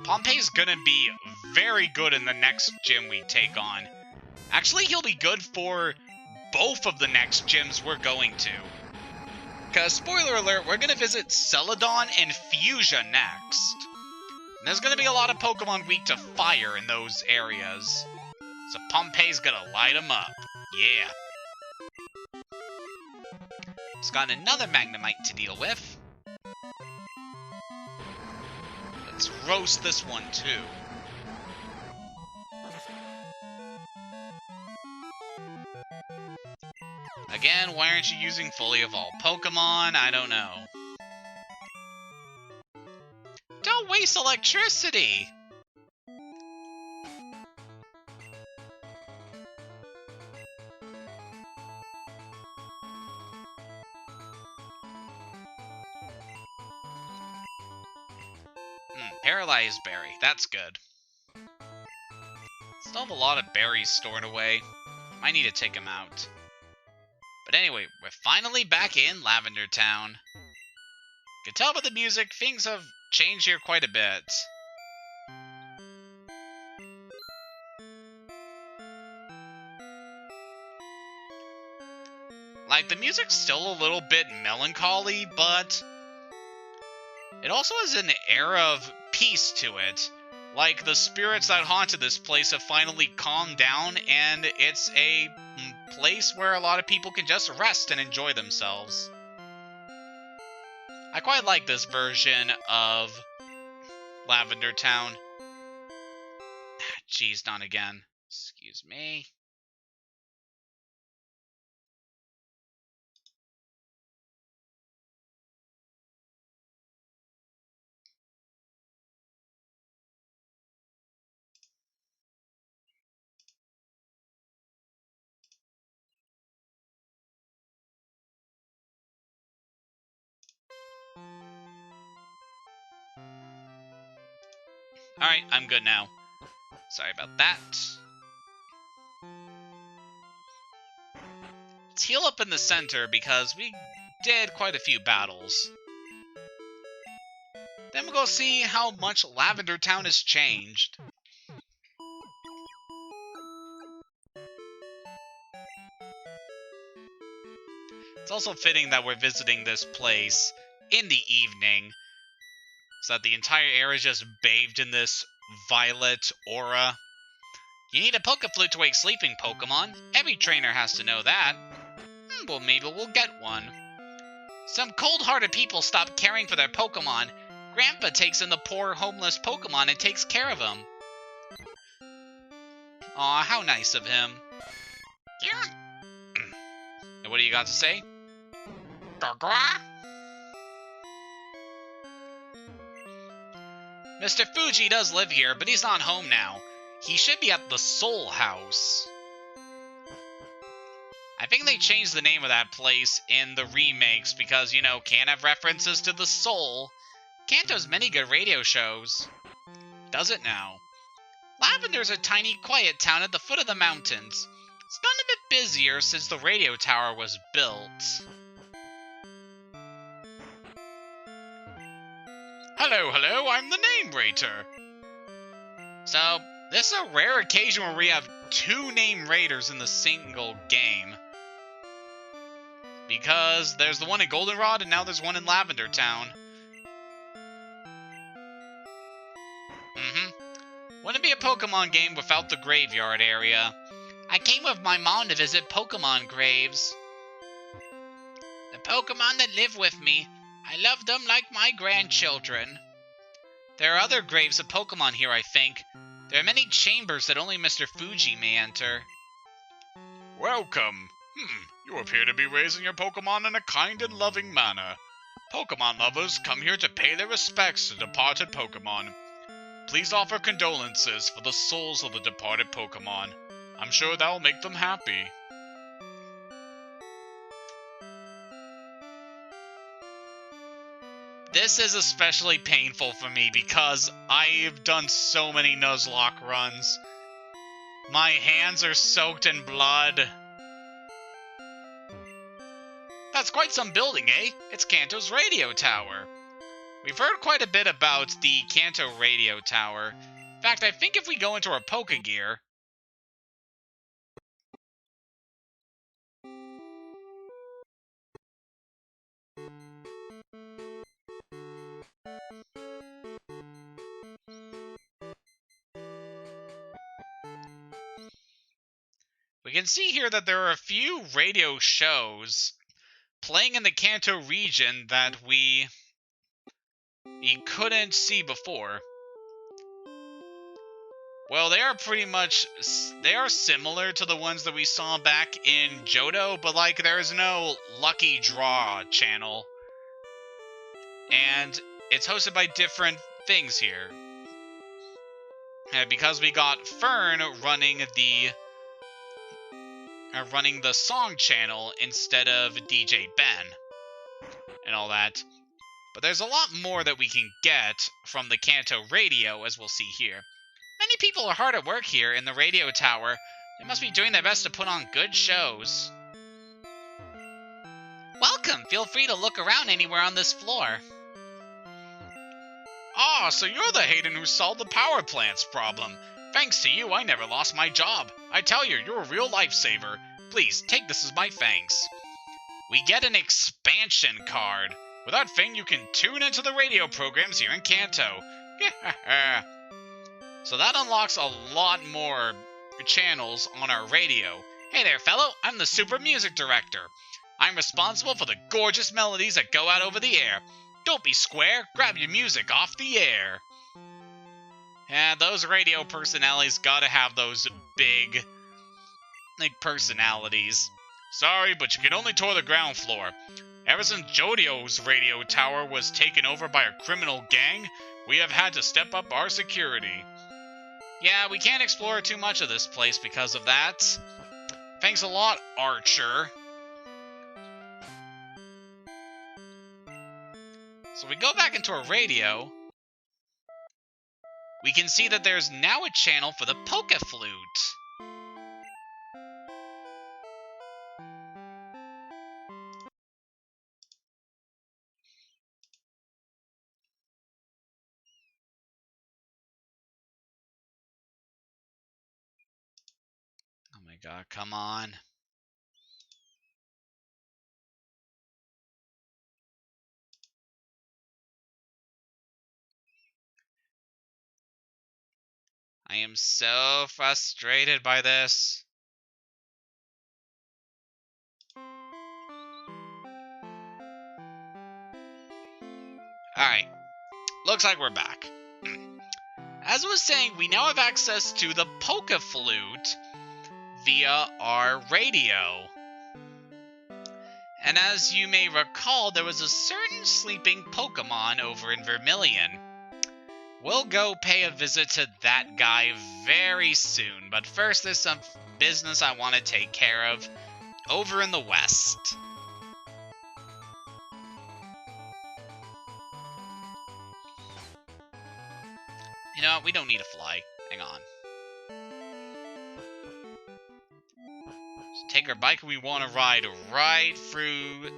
Pompey's gonna be very good in the next gym we take on. Actually, he'll be good for both of the next gyms we're going to. Because, spoiler alert, we're gonna visit Celadon and Fuchsia next. And there's gonna be a lot of Pokemon weak to fire in those areas. So Pompey's gonna light them up. Yeah. It's got another Magnemite to deal with. Let's roast this one too. Again, why aren't you using fully evolved Pokemon? I don't know. Don't waste electricity! Paralyzed berry. That's good. Still have a lot of berries stored away. Might need to take them out. But anyway, we're finally back in Lavender Town. You can tell by the music, things have changed here quite a bit. Like, the music's still a little bit melancholy, but it also has an air of peace to it. Like, the spirits that haunted this place have finally calmed down, and it's a place where a lot of people can just rest and enjoy themselves. I quite like this version of Lavender Town. Jeez, not again. Excuse me. Alright, I'm good now. Sorry about that. Let's heal up in the center because we did quite a few battles. Then we'll go see how much Lavender Town has changed. It's also fitting that we're visiting this place in the evening, so that the entire area is just bathed in this violet aura. You need a Pokeflute to wake sleeping Pokemon. Every trainer has to know that. Well, maybe we'll get one. Some cold-hearted people stop caring for their Pokemon. Grandpa takes in the poor, homeless Pokemon and takes care of them. Aw, how nice of him. And what do you got to say? Mr. Fuji does live here, but he's not home now. He should be at the Soul House. I think they changed the name of that place in the remakes because, you know, can't have references to the soul. Kanto's many good radio shows. Does it now? Lavender's a tiny, quiet town at the foot of the mountains. It's gotten a bit busier since the radio tower was built. Hello, hello, I'm the name rater. So, this is a rare occasion where we have two name raiders in the single game. Because there's the one in Goldenrod and now there's one in Lavender Town. Wouldn't be a Pokemon game without the graveyard area. I came with my mom to visit Pokemon graves. The Pokemon that live with me, I love them like my grandchildren. There are other graves of Pokemon here, I think. There are many chambers that only Mr. Fuji may enter. Welcome. You appear to be raising your Pokemon in a kind and loving manner. Pokemon lovers come here to pay their respects to departed Pokemon. Please offer condolences for the souls of the departed Pokemon. I'm sure that'll make them happy. This is especially painful for me because I've done so many Nuzlocke runs. My hands are soaked in blood. That's quite some building, eh? It's Kanto's radio tower. We've heard quite a bit about the Kanto radio tower. In fact, I think if we go into our Pokegear... we can see here that there are a few radio shows playing in the Kanto region that we couldn't see before. Well, they are similar to the ones that we saw back in Johto, but like there's no lucky draw channel. And it's hosted by different things here. Because we got Fern running the song channel instead of DJ Ben and all that. But there's a lot more that we can get from the Kanto radio, as we'll see here. Many people are hard at work here in the radio tower. They must be doing their best to put on good shows. Welcome! Feel free to look around anywhere on this floor. Ah, so you're the Hayden who solved the power plant's problem. Thanks to you, I never lost my job. I tell you, you're a real lifesaver. Please, take this as my thanks. We get an expansion card. With that thing, you can tune into the radio programs here in Kanto. So that unlocks a lot more channels on our radio. Hey there, fellow. I'm the Super Music Director. I'm responsible for the gorgeous melodies that go out over the air. Don't be square. Grab your music off the air. Yeah, those radio personalities gotta have those big personalities. Sorry, but you can only tour the ground floor. Ever since Johto's radio tower was taken over by a criminal gang, we have had to step up our security. Yeah, we can't explore too much of this place because of that. Thanks a lot, Archer. So we go back into our radio. We can see that there's now a channel for the Pokéflute. Oh my god, come on. I am so frustrated by this. Alright, looks like we're back. As I was saying, we now have access to the Pokéflute via our radio. And as you may recall, there was a certain sleeping Pokemon over in Vermilion. We'll go pay a visit to that guy very soon, but first there's some business I want to take care of over in the west. You know what? We don't need to fly. Hang on. Just take our bike and we want to ride right through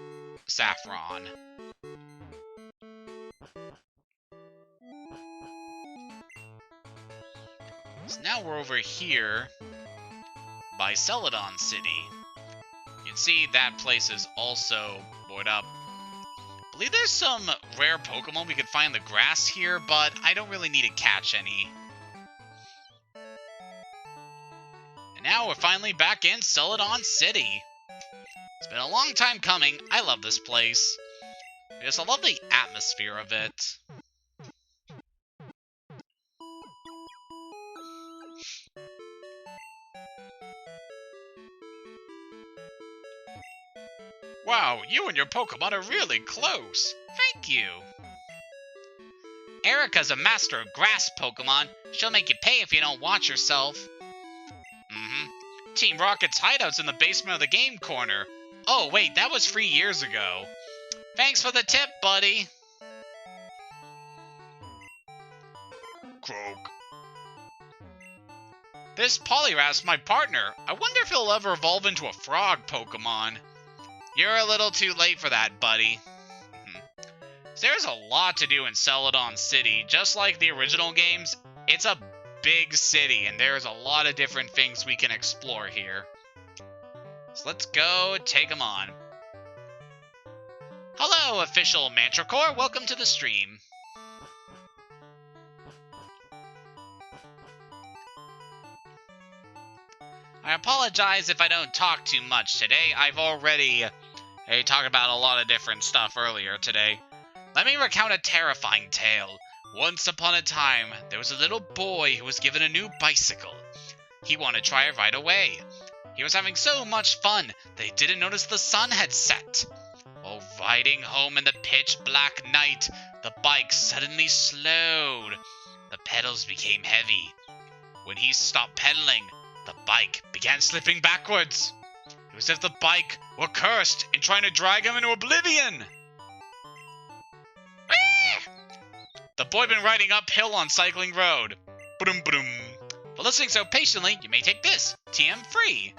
Saffron. So now we're over here by Celadon City. You can see that place is also boarded up. I believe there's some rare Pokemon we could find in the grass here, but I don't really need to catch any. And now we're finally back in Celadon City. It's been a long time coming. I love this place. There's a lovely atmosphere of it. Wow, you and your Pokemon are really close. Thank you. Erica's a master of grass Pokemon. She'll make you pay if you don't watch yourself. Team Rocket's hideout's in the basement of the game corner. Oh, wait, that was 3 years ago. Thanks for the tip, buddy. Croak. This Poliwrath's my partner. I wonder if he'll ever evolve into a frog Pokemon. You're a little too late for that, buddy. There's a lot to do in Celadon City. Just like the original games, it's a big city, and there's a lot of different things we can explore here. So let's go take them on. Hello, official Manticore. Welcome to the stream. I apologize if I don't talk too much today. I've already talked about a lot of different stuff earlier today. Let me recount a terrifying tale. Once upon a time, there was a little boy who was given a new bicycle. He wanted to try it right away. He was having so much fun that he didn't notice the sun had set. While riding home in the pitch-black night, the bike suddenly slowed. The pedals became heavy. When he stopped pedaling, the bike began slipping backwards. It was as if the bike were cursed and trying to drag him into oblivion. The boy been riding uphill on Cycling Road. Ba-dum, ba-dum. For listening so patiently, you may take this. TM free.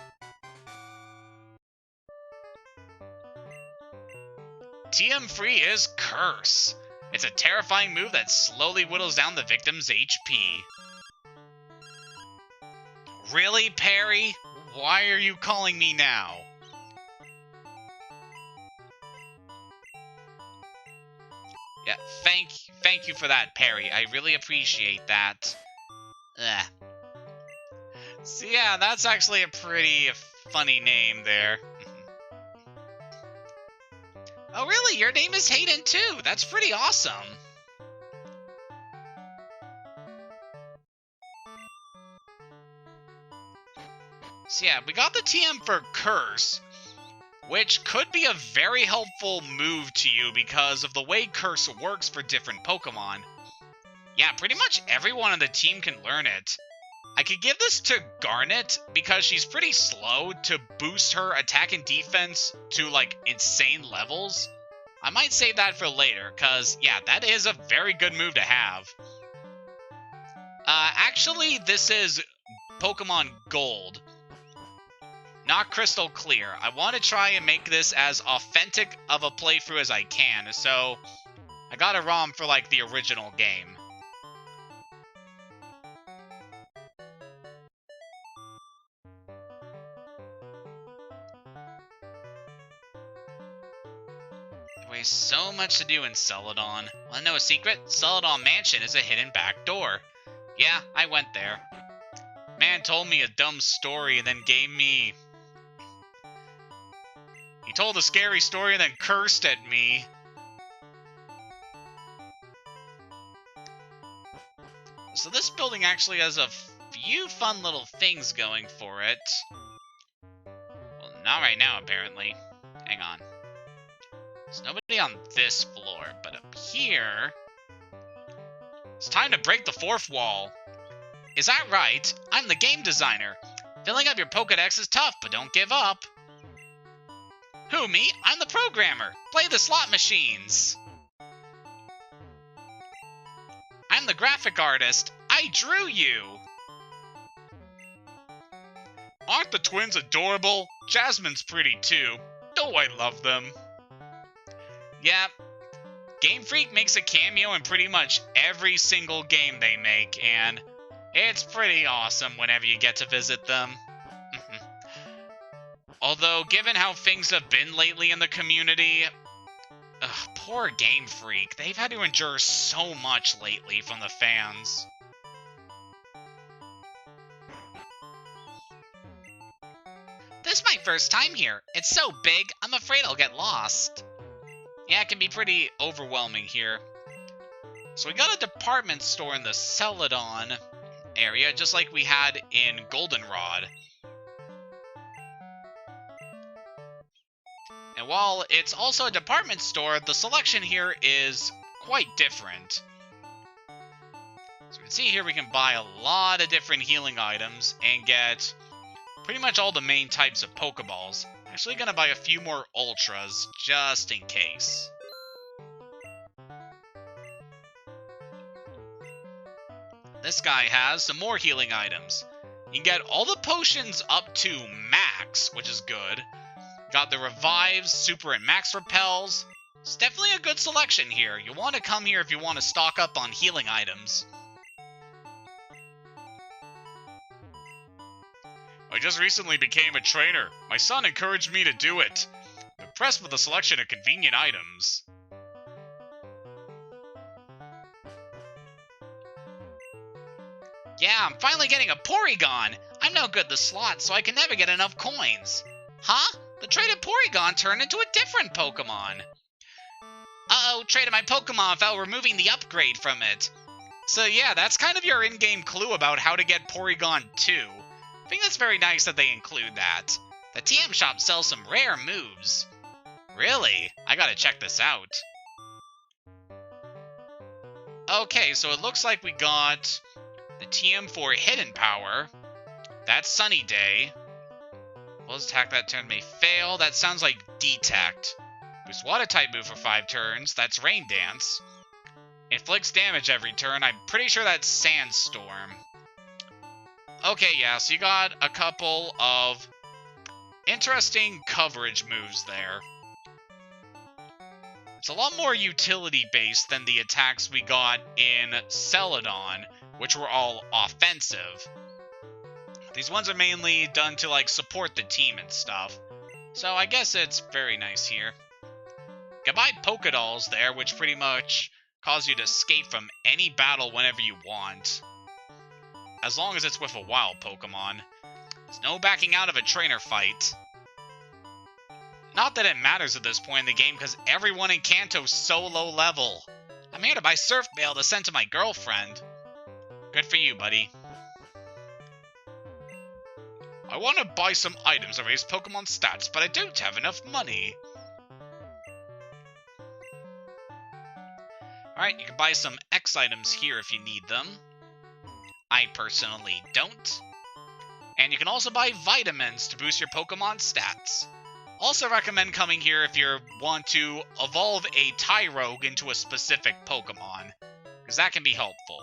TM free is Curse. It's a terrifying move that slowly whittles down the victim's HP. Really, Perry? Why are you calling me now? Yeah, thank you for that, Perry. I really appreciate that. Ugh. So yeah, that's actually a pretty funny name there. Oh really? Your name is Hayden too? That's pretty awesome. So yeah, we got the TM for Curse, which could be a very helpful move to you because of the way Curse works for different Pokemon. Yeah, pretty much everyone on the team can learn it. I could give this to Garnet because she's pretty slow to boost her attack and defense to like insane levels. I might save that for later because yeah, that is a very good move to have. Actually, this is Pokemon Gold. Not crystal clear. I want to try and make this as authentic of a playthrough as I can, so I got a ROM for like the original game. There's so much to do in Celadon. Wanna know a secret? Celadon Mansion is a hidden back door. Yeah, I went there. Man told me a dumb story and then gave me... He told a scary story and then cursed at me. So this building actually has a few fun little things going for it. Well, not right now, apparently. Hang on. There's nobody on this floor, but up here... It's time to break the fourth wall. Is that right? I'm the game designer. Filling up your Pokédex is tough, but don't give up. Who, me? I'm the programmer. Play the slot machines. I'm the graphic artist. I drew you. Aren't the twins adorable? Jasmine's pretty too. Oh, I love them. Yeah, Game Freak makes a cameo in pretty much every single game they make, and it's pretty awesome whenever you get to visit them. Although, given how things have been lately in the community, poor Game Freak, they've had to endure so much lately from the fans. This is my first time here. It's so big, I'm afraid I'll get lost. Yeah, it can be pretty overwhelming here. So we got a department store in the Celadon area, just like we had in Goldenrod. And while it's also a department store, the selection here is quite different. So you can see here we can buy a lot of different healing items and get pretty much all the main types of Pokeballs. I'm actually going to buy a few more Ultras, just in case. This guy has some more healing items. You can get all the potions up to max, which is good. Got the Revives, Super and Max Repels. It's definitely a good selection here. You'll want to come here if you want to stock up on healing items. I just recently became a trainer. My son encouraged me to do it. I'm impressed with the selection of convenient items. Yeah, I'm finally getting a Porygon. I'm no good at the slots, so I can never get enough coins. Huh? The traded Porygon turned into a different Pokemon. Uh-oh, traded my Pokemon without removing the upgrade from it. So yeah, that's kind of your in-game clue about how to get Porygon 2. I think that's very nice that they include that. The TM shop sells some rare moves. Really? I gotta check this out. Okay, so it looks like we got the TM for Hidden Power. That's Sunny Day. Let's attack that turn may fail. That sounds like Detect. Boost Water type move for 5 turns. That's Rain Dance. Inflicts damage every turn. I'm pretty sure that's Sandstorm. Okay, yeah, so you got a couple of interesting coverage moves there. It's a lot more utility-based than the attacks we got in Celadon, which were all offensive. These ones are mainly done to, like, support the team and stuff. So I guess it's very nice here. Goodbye Pokédolls there, which pretty much cause you to escape from any battle whenever you want. As long as it's with a wild Pokemon. There's no backing out of a trainer fight. Not that it matters at this point in the game, because everyone in Kanto's so low level. I'm here to buy Surf Mail to send to my girlfriend. Good for you, buddy. I want to buy some items to raise Pokemon stats, but I don't have enough money. Alright, you can buy some X items here if you need them. I personally don't. And you can also buy vitamins to boost your Pokemon stats. Also recommend coming here if you want to evolve a Tyrogue into a specific Pokemon, because that can be helpful.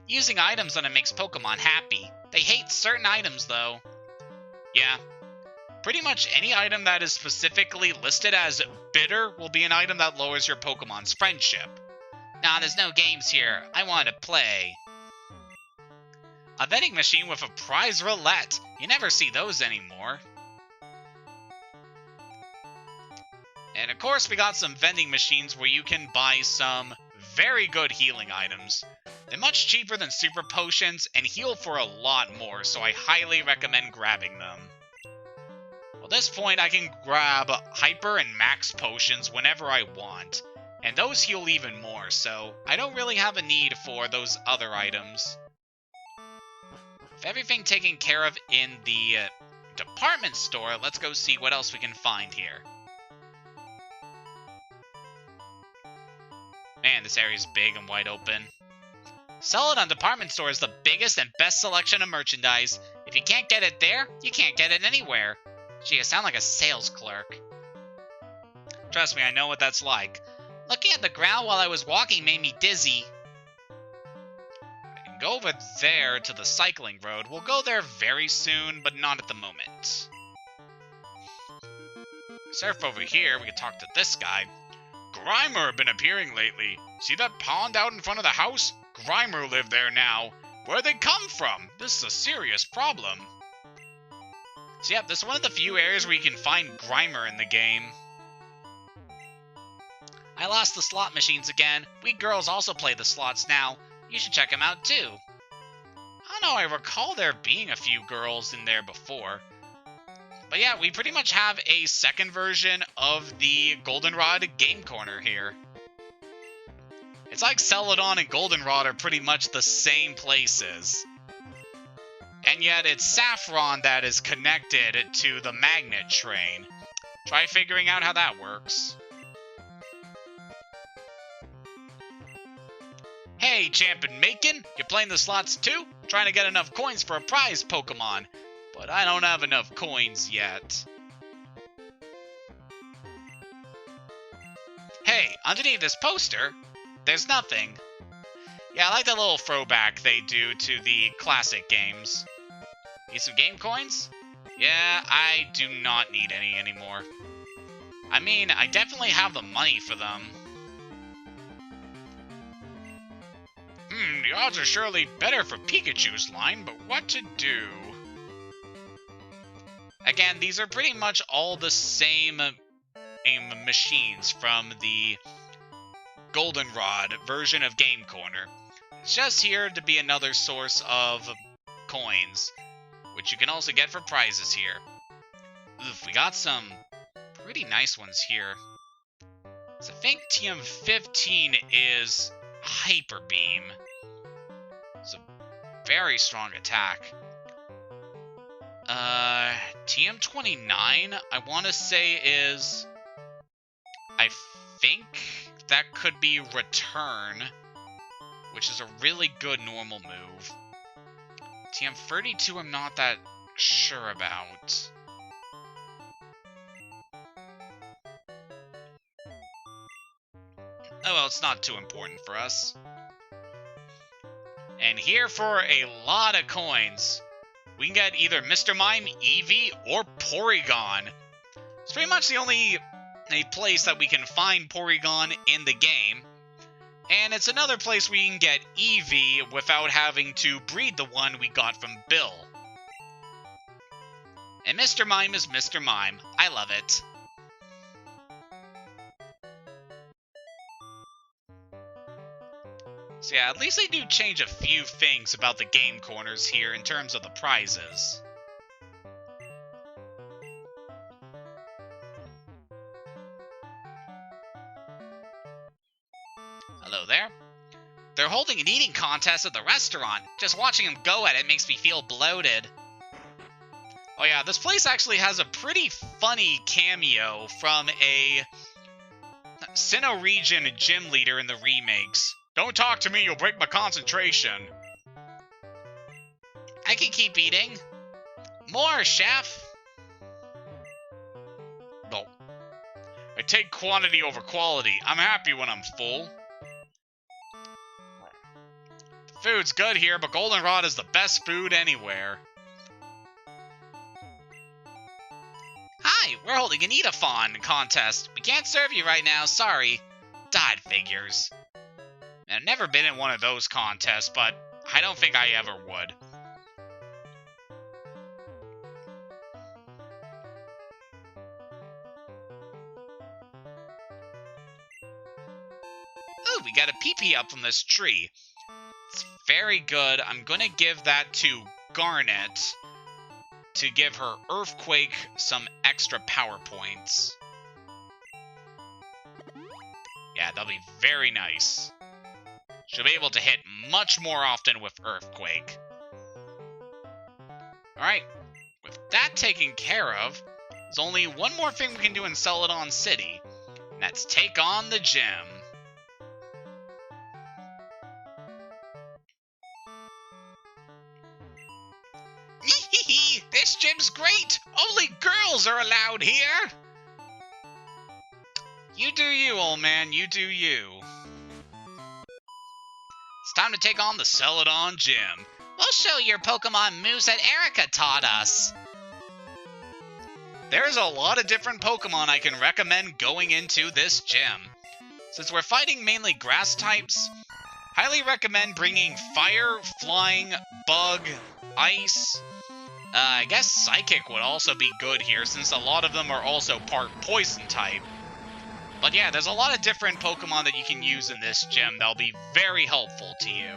Using items on it makes Pokemon happy. They hate certain items, though. Yeah. Pretty much any item that is specifically listed as bitter will be an item that lowers your Pokemon's friendship. Nah, there's no games here. I want to play. A vending machine with a prize roulette. You never see those anymore. And of course, we got some vending machines where you can buy some very good healing items. They're much cheaper than super potions and heal for a lot more, so I highly recommend grabbing them. Well, at this point, I can grab hyper and max potions whenever I want, and those heal even more, so I don't really have a need for those other items. With everything taken care of in the department store, let's go see what else we can find here. Man, this area is big and wide open. Celadon Department Store is the biggest and best selection of merchandise. If you can't get it there, you can't get it anywhere. Gee, I sound like a sales clerk. Trust me, I know what that's like. Looking at the ground while I was walking made me dizzy. I can go over there to the cycling road. We'll go there very soon, but not at the moment. Surf over here, we can talk to this guy. Grimer been appearing lately. See that pond out in front of the house? Grimer live there now. Where'd they come from? This is a serious problem. So yeah, this is one of the few areas where you can find Grimer in the game. I lost the slot machines again. We girls also play the slots now. You should check them out too. I don't know, I recall there being a few girls in there before. But yeah, we pretty much have a second version of the Goldenrod game corner here. It's like Celadon and Goldenrod are pretty much the same places. And yet it's Saffron that is connected to the magnet train. Try figuring out how that works. Hey, Champ and Macon, you playing the slots too? Trying to get enough coins for a prize Pokemon. But I don't have enough coins yet. Hey, underneath this poster, there's nothing. Yeah, I like that little throwback they do to the classic games. Need some game coins? Yeah, I do not need any anymore. I mean, I definitely have the money for them. The odds are surely better for Pikachu's line, but what to do? Again, these are pretty much all the same machines from the Goldenrod version of Game Corner. It's just here to be another source of coins, which you can also get for prizes here. Oof, we got some pretty nice ones here. So I think TM15 is Hyper Beam. It's a very strong attack. TM29, I want to say is... I think that could be Return, which is a really good normal move. TM32 I'm not that sure about. Oh well, it's not too important for us. And here for a lot of coins, we can get either Mr. Mime, Eevee, or Porygon. It's pretty much the only place that we can find Porygon in the game. And it's another place we can get Eevee without having to breed the one we got from Bill. And Mr. Mime is Mr. Mime. I love it. So yeah, at least they do change a few things about the game corners here in terms of the prizes. Hello there. They're holding an eating contest at the restaurant. Just watching them go at it makes me feel bloated. Oh yeah, this place actually has a pretty funny cameo from a Sinnoh region gym leader in the remakes. Don't talk to me, you'll break my concentration. I can keep eating. More, chef. No. I take quantity over quality. I'm happy when I'm full. The food's good here, but Goldenrod is the best food anywhere. Hi, we're holding an eat-a-thon contest. We can't serve you right now, sorry. Dad figures. I've never been in one of those contests, but I don't think I ever would. Ooh, we got a PP up from this tree. It's very good. I'm gonna give that to Garnet to give her Earthquake some extra power points. Yeah, that'll be very nice. She'll be able to hit much more often with Earthquake. Alright, with that taken care of, there's only one more thing we can do in Celadon City, and that's take on the gym. This gym's great! Only girls are allowed here! You do you, old man, you do you. It's time to take on the Celadon Gym. We'll show your Pokemon moves that Erica taught us. There's a lot of different Pokemon I can recommend going into this gym. Since we're fighting mainly grass types, highly recommend bringing Fire, Flying, Bug, Ice. I guess Psychic would also be good here since a lot of them are also part Poison type. But yeah, there's a lot of different Pokemon that you can use in this gym that'll be very helpful to you.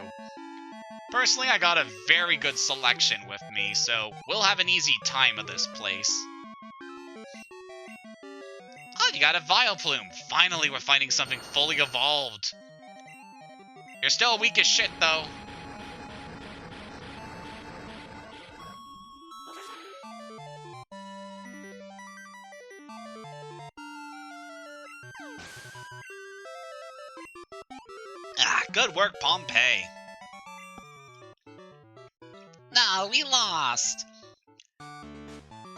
Personally, I got a very good selection with me, so we'll have an easy time of this place. Oh, you got a Vileplume. Finally, we're fighting something fully evolved. You're still weak as shit, though. Ah, good work, Pompeii. No, we lost.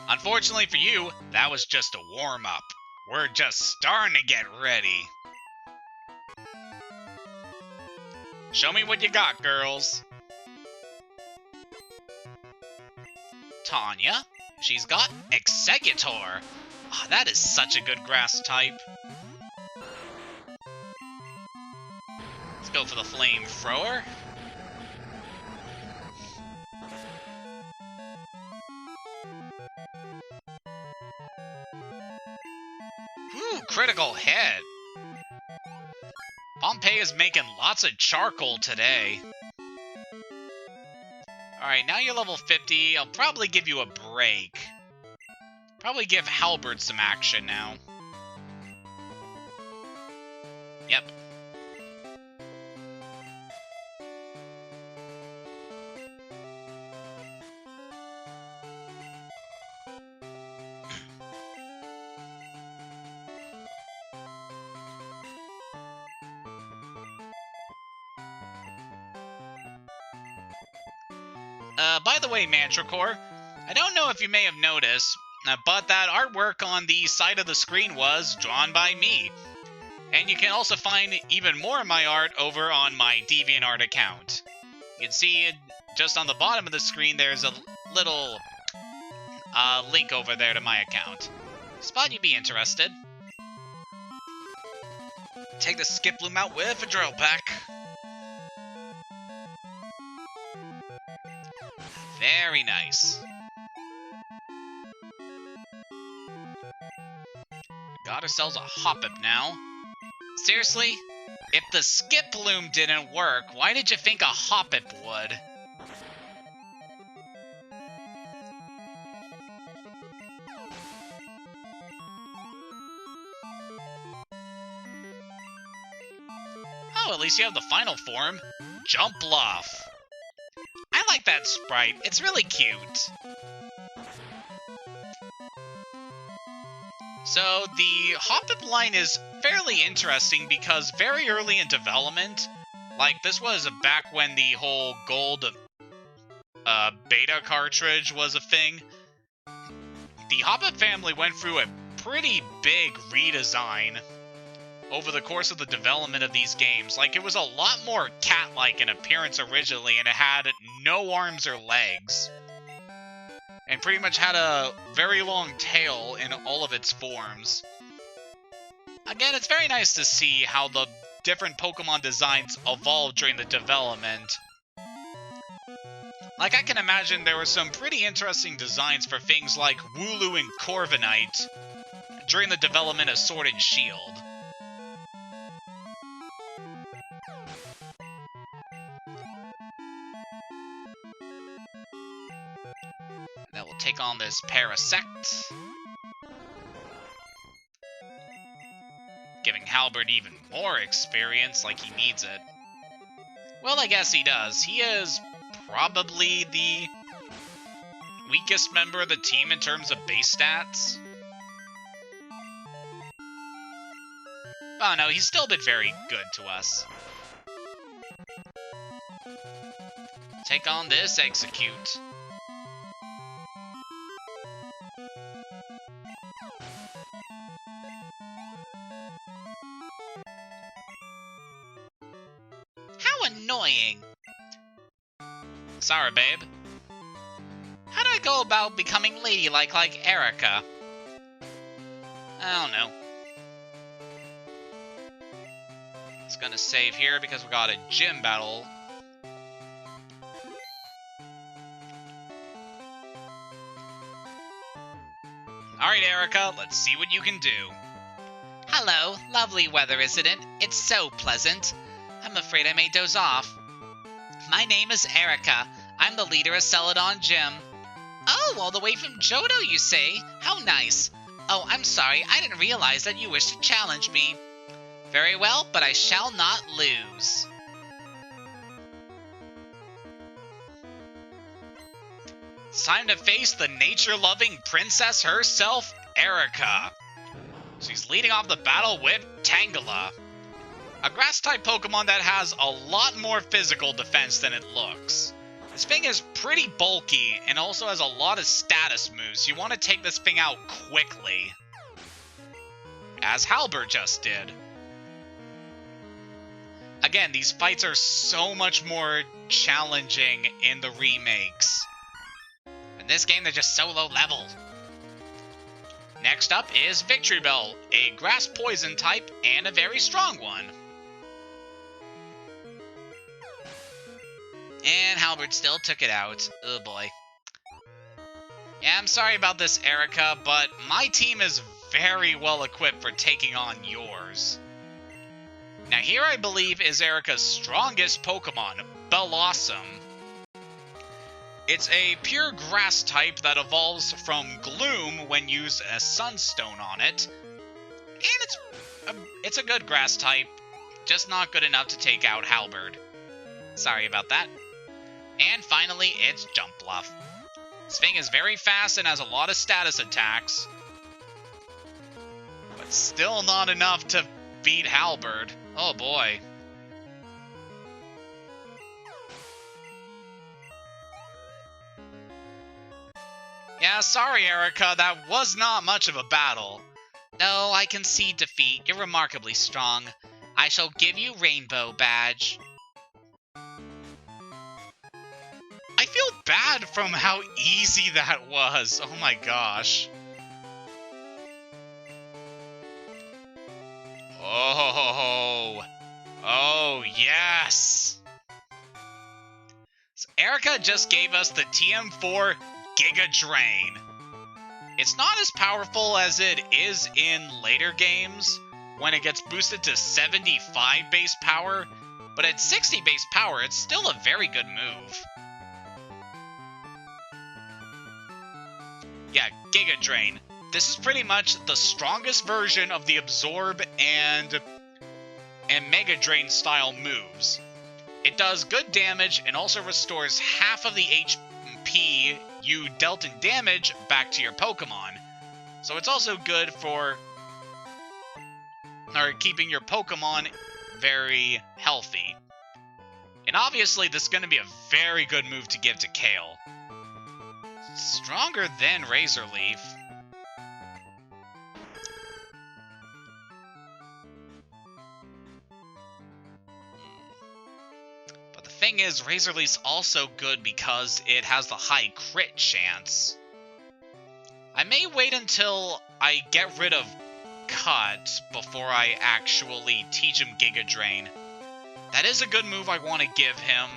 Unfortunately for you, that was just a warm-up. We're just starting to get ready. Show me what you got, girls. Tanya, she's got Exeggutor. Oh, that is such a good grass type. Let's go for the flamethrower. Ooh, critical hit. Pompeii is making lots of charcoal today. Alright, now you're level 50. I'll probably give you a break. Probably give Halberd some action now. Yep. By the way, Manticore, I don't know if you may have noticed, but that artwork on the side of the screen was drawn by me. And you can also find even more of my art over on my DeviantArt account. You can see just on the bottom of the screen, there's a little link over there to my account. Spot you'd be interested. Take the skip loom out with a drill pack. Very nice. Got ourselves a Hoppip now. Seriously? If the skip loom didn't work, why did you think a Hoppip would? Oh, at least you have the final form. Jump Bluff. I like that sprite. It's really cute. So, the Hoppip line is fairly interesting because very early in development, like this was back when the whole gold beta cartridge was a thing, the Hoppip family went through a pretty big redesign over the course of the development of these games. Like, it was a lot more cat-like in appearance originally, and it had no arms or legs. And pretty much had a very long tail in all of its forms. Again, it's very nice to see how the different Pokemon designs evolved during the development. Like, I can imagine there were some pretty interesting designs for things like Wooloo and Corviknight during the development of Sword and Shield. That will take on this Parasect. Giving Halberd even more experience, like he needs it. Well, I guess he does. He is probably the weakest member of the team in terms of base stats. Oh no, he's still been very good to us. Take on this Execute. Annoying. Sorry, babe. How do I go about becoming ladylike like Erica? I don't know. It's gonna save here because we got a gym battle. Alright, Erica, let's see what you can do. Hello, lovely weather, isn't it? It's so pleasant. I'm afraid I may doze off. My name is Erica. I'm the leader of Celadon Gym. Oh, all the way from Johto, you say? How nice. Oh, I'm sorry. I didn't realize that you wished to challenge me. Very well, but I shall not lose. It's time to face the nature-loving princess herself, Erica. She's leading off the battle with Tangela, a grass-type Pokemon that has a lot more physical defense than it looks. This thing is pretty bulky and also has a lot of status moves. You want to take this thing out quickly, as Halberd just did. Again, these fights are so much more challenging in the remakes. In this game, they're just so low level. Next up is Victory Bell, a grass poison type and a very strong one. And Halberd still took it out. Oh boy. Yeah, I'm sorry about this, Erica, but my team is very well equipped for taking on yours. Now here I believe is Erica's strongest Pokemon, Bellossom. It's a pure grass type that evolves from Gloom when used a Sunstone on it. And it's a good grass type, just not good enough to take out Halberd. Sorry about that. And finally, it's Jump Bluff. This thing is very fast and has a lot of status attacks, but still not enough to beat Halberd. Oh boy. Yeah, sorry, Erica, that was not much of a battle. No, I concede defeat. You're remarkably strong. I shall give you Rainbow Badge. I feel bad from how easy that was. Oh my gosh. Oh, yes. So Erica just gave us the TM4 Giga Drain. It's not as powerful as it is in later games, when it gets boosted to 75 base power, but at 60 base power, it's still a very good move. Yeah, Giga Drain. This is pretty much the strongest version of the Absorb and Mega Drain style moves. It does good damage and also restores half of the HP you dealt in damage back to your Pokemon. So it's also good for keeping your Pokemon very healthy. And obviously this is going to be a very good move to give to Kale. Stronger than Razor Leaf. But the thing is, Razor Leaf's also good because it has the high crit chance. I may wait until I get rid of Cut before I actually teach him Giga Drain. That is a good move I want to give him.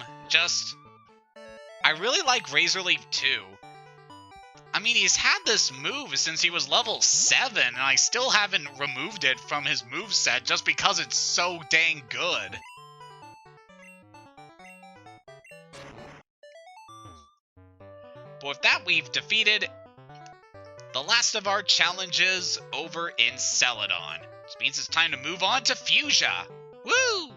I really like Razor Leaf too. I mean, he's had this move since he was level 7, and I still haven't removed it from his moveset just because it's so dang good. But with that, we've defeated the last of our challenges over in Celadon. Which means it's time to move on to Fuchsia. Woo!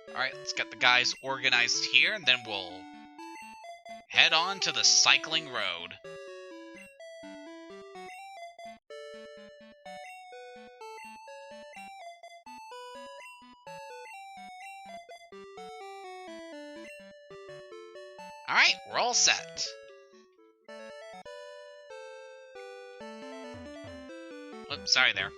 Alright, let's get the guys organized here, and then we'll head on to the cycling road. Alright, we're all set. Oops, sorry there.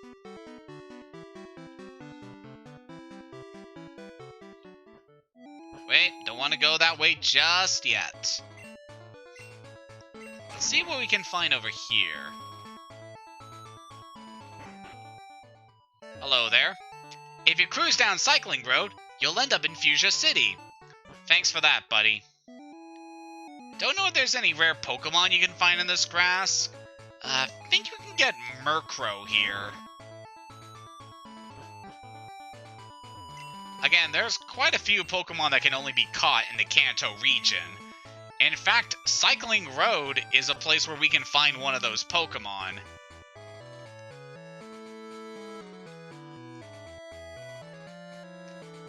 Wait, don't want to go that way just yet. Let's see what we can find over here. Hello there. If you cruise down Cycling Road, you'll end up in Fuchsia City. Thanks for that, buddy. Don't know if there's any rare Pokemon you can find in this grass. I think you can get Murkrow here. Again, there's quite a few Pokemon that can only be caught in the Kanto region. In fact, Cycling Road is a place where we can find one of those Pokemon.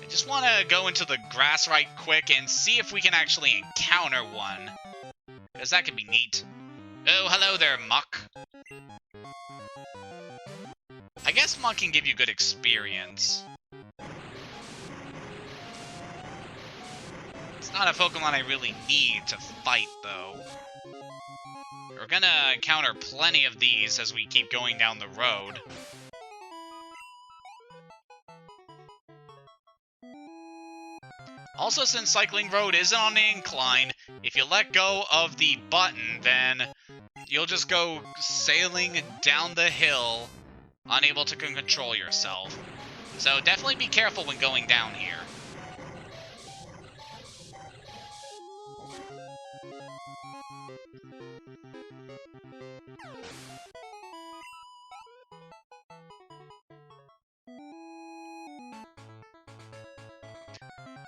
I just want to go into the grass right quick and see if we can actually encounter one. Because that could be neat. Oh, hello there, Muck. I guess Monk can give you good experience. It's not a Pokemon I really need to fight, though. We're gonna encounter plenty of these as we keep going down the road. Also, since Cycling Road isn't on an incline, if you let go of the button, then you'll just go sailing down the hill, unable to control yourself. So definitely be careful when going down here.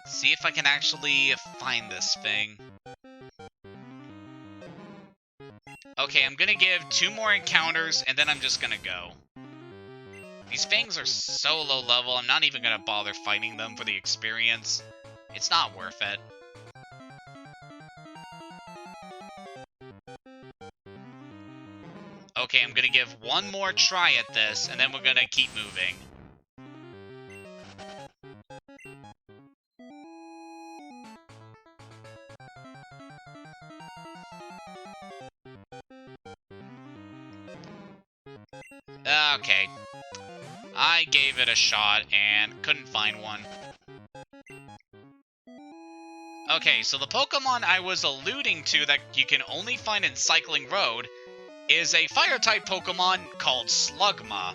See if I can actually find this thing. Okay, I'm gonna give 2 more encounters, and then I'm just gonna go. These things are so low level, I'm not even gonna bother fighting them for the experience. It's not worth it. Okay, I'm gonna give 1 more try at this, and then we're gonna keep moving. Okay. I gave it a shot and couldn't find one. Okay, so the Pokemon I was alluding to that you can only find in Cycling Road is a Fire-type Pokemon called Slugma.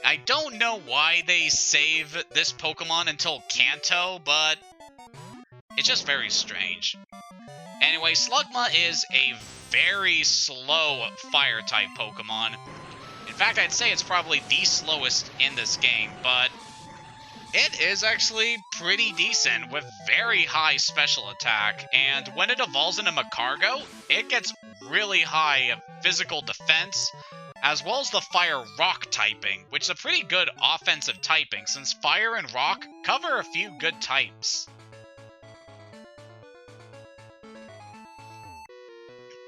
I don't know why they save this Pokemon until Kanto, but it's just very strange. Anyway, Slugma is a very slow Fire-type Pokemon. In fact, I'd say it's probably the slowest in this game, but it is actually pretty decent with very high special attack, and when it evolves into Macargo, it gets really high physical defense, as well as the Fire-Rock typing, which is a pretty good offensive typing, since Fire and Rock cover a few good types.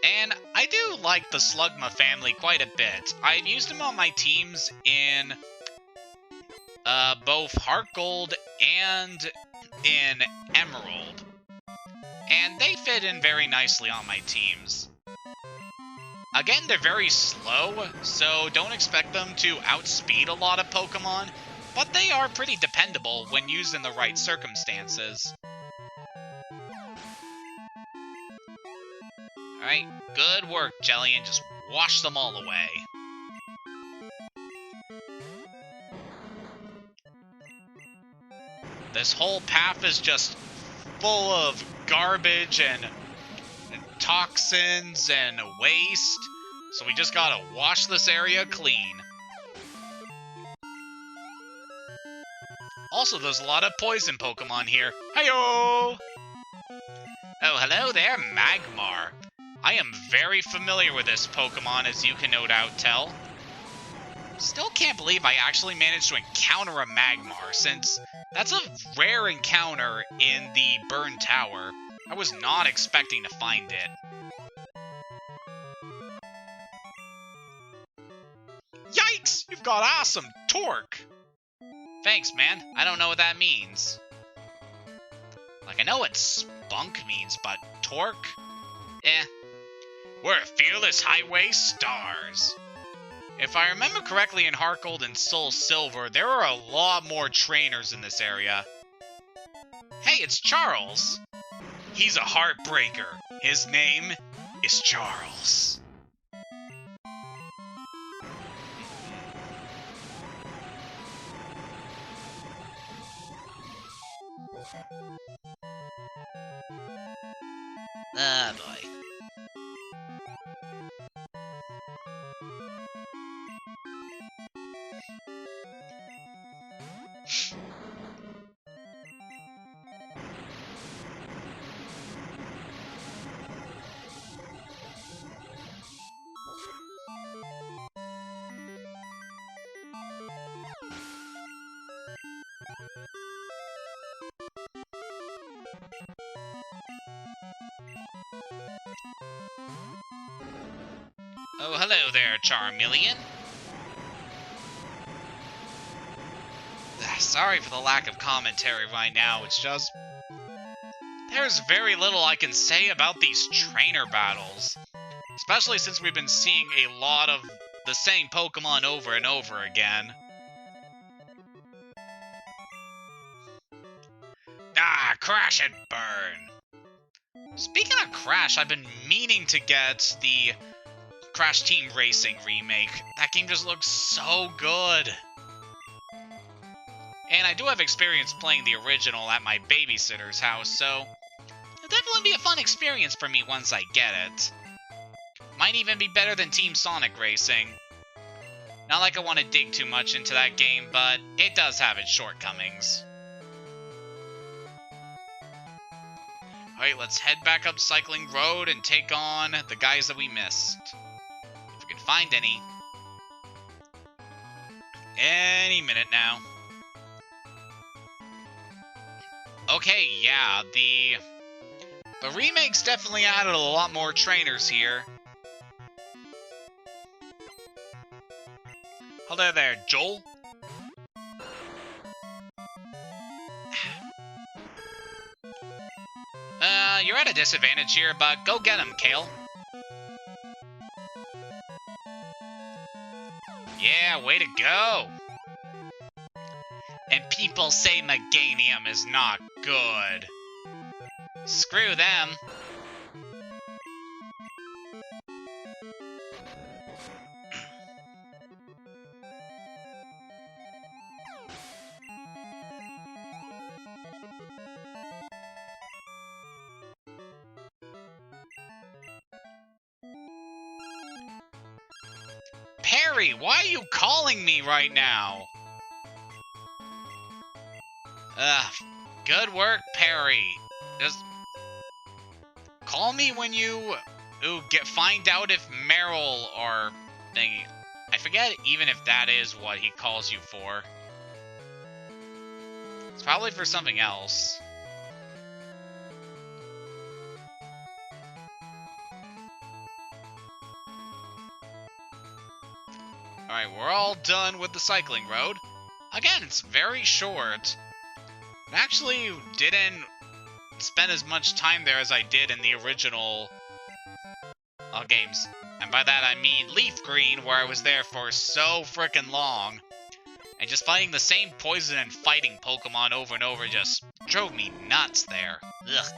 And I do like the Slugma family quite a bit. I've used them on my teams in both Heart Gold and in Emerald. And they fit in very nicely on my teams. Again, they're very slow, so don't expect them to outspeed a lot of Pokemon, but they are pretty dependable when used in the right circumstances. Alright, good work, Jelly, and just wash them all away. This whole path is just full of garbage and toxins and waste, so we just gotta wash this area clean. Also, there's a lot of poison Pokemon here. Hi-yo! Oh, hello there, Magmar. I am very familiar with this Pokemon, as you can no doubt tell. Still can't believe I actually managed to encounter a Magmar, since that's a rare encounter in the Burn Tower. I was not expecting to find it. Yikes! You've got awesome torque! Thanks, man. I don't know what that means. Like, I know what spunk means, but torque? Eh. We're Fearless Highway Stars. If I remember correctly in Heart Gold and Soul Silver, there are a lot more trainers in this area. Hey, it's Charles. He's a heartbreaker. His name is Charles. Ah, boy. Oh, hello there, Charmeleon. sorry for the lack of commentary right now. It's just... there's very little I can say about these trainer battles. Especially since we've been seeing a lot of the same Pokemon over and over again. Ah, Crash and Burn! Speaking of Crash, I've been meaning to get the Crash Team Racing remake. That game just looks so good. And I do have experience playing the original at my babysitter's house, so it'll definitely be a fun experience for me once I get it. Might even be better than Team Sonic Racing. Not like I want to dig too much into that game, but it does have its shortcomings. Alright, let's head back up Cycling Road and take on the guys that we missed. If we can find any. Any minute now. Okay, yeah, the remake's definitely added a lot more trainers here. Hello there, Joel. You're at a disadvantage here, but go get him, Kale. Yeah, way to go. And people say Meganium is not good. Screw them. Perry, why are you calling me right now? Good work, Perry. Just call me when you find out if Meryl or thingy. I forget even if that is what he calls you for. It's probably for something else. Alright, we're all done with the cycling road. Again, it's very short. I actually didn't spend as much time there as I did in the original games. And by that I mean Leaf Green, where I was there for so frickin' long. And just fighting the same poison and fighting Pokemon over and over just drove me nuts there. Ugh.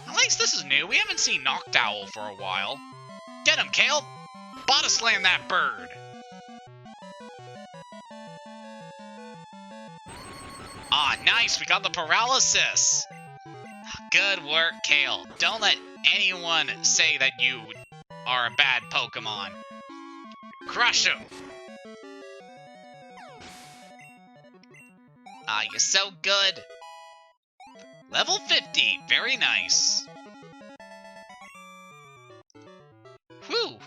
At least this is new. We haven't seen Noctowl for a while. Get him, Kale! Body slam that bird! Ah, nice! We got the paralysis! Good work, Kale. Don't let anyone say that you are a bad Pokemon. Crush him! Ah, you're so good. Level 50. Very nice. Whew.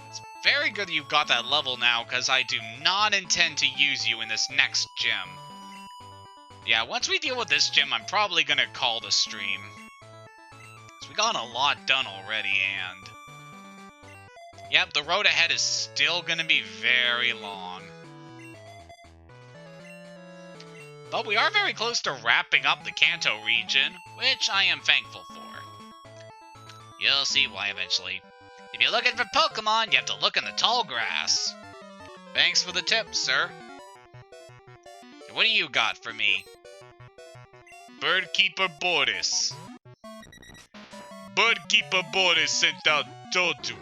It's very good that you've got that level now, because I do not intend to use you in this next gym. Yeah, once we deal with this gym, I'm probably going to call the stream. So we got a lot done already, and... yep, the road ahead is still going to be very long. But we are very close to wrapping up the Kanto region, which I am thankful for. You'll see why eventually. If you're looking for Pokemon, you have to look in the tall grass. Thanks for the tip, sir. So what do you got for me? Birdkeeper Boris. Birdkeeper Boris sent out Johto.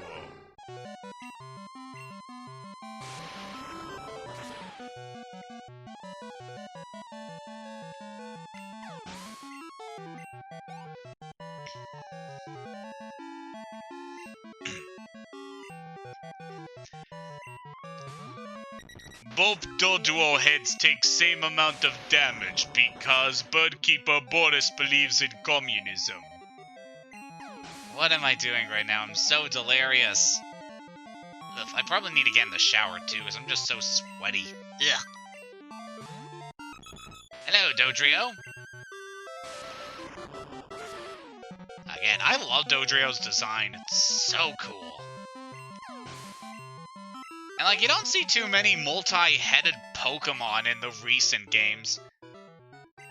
Both Doduo heads take same amount of damage because Birdkeeper Boris believes in communism. What am I doing right now? I'm so delirious. Ugh, I probably need to get in the shower too, because I'm just so sweaty. Ugh. Hello, Dodrio. Again, I love Dodrio's design. It's so cool. And, like, you don't see too many multi-headed Pokemon in the recent games.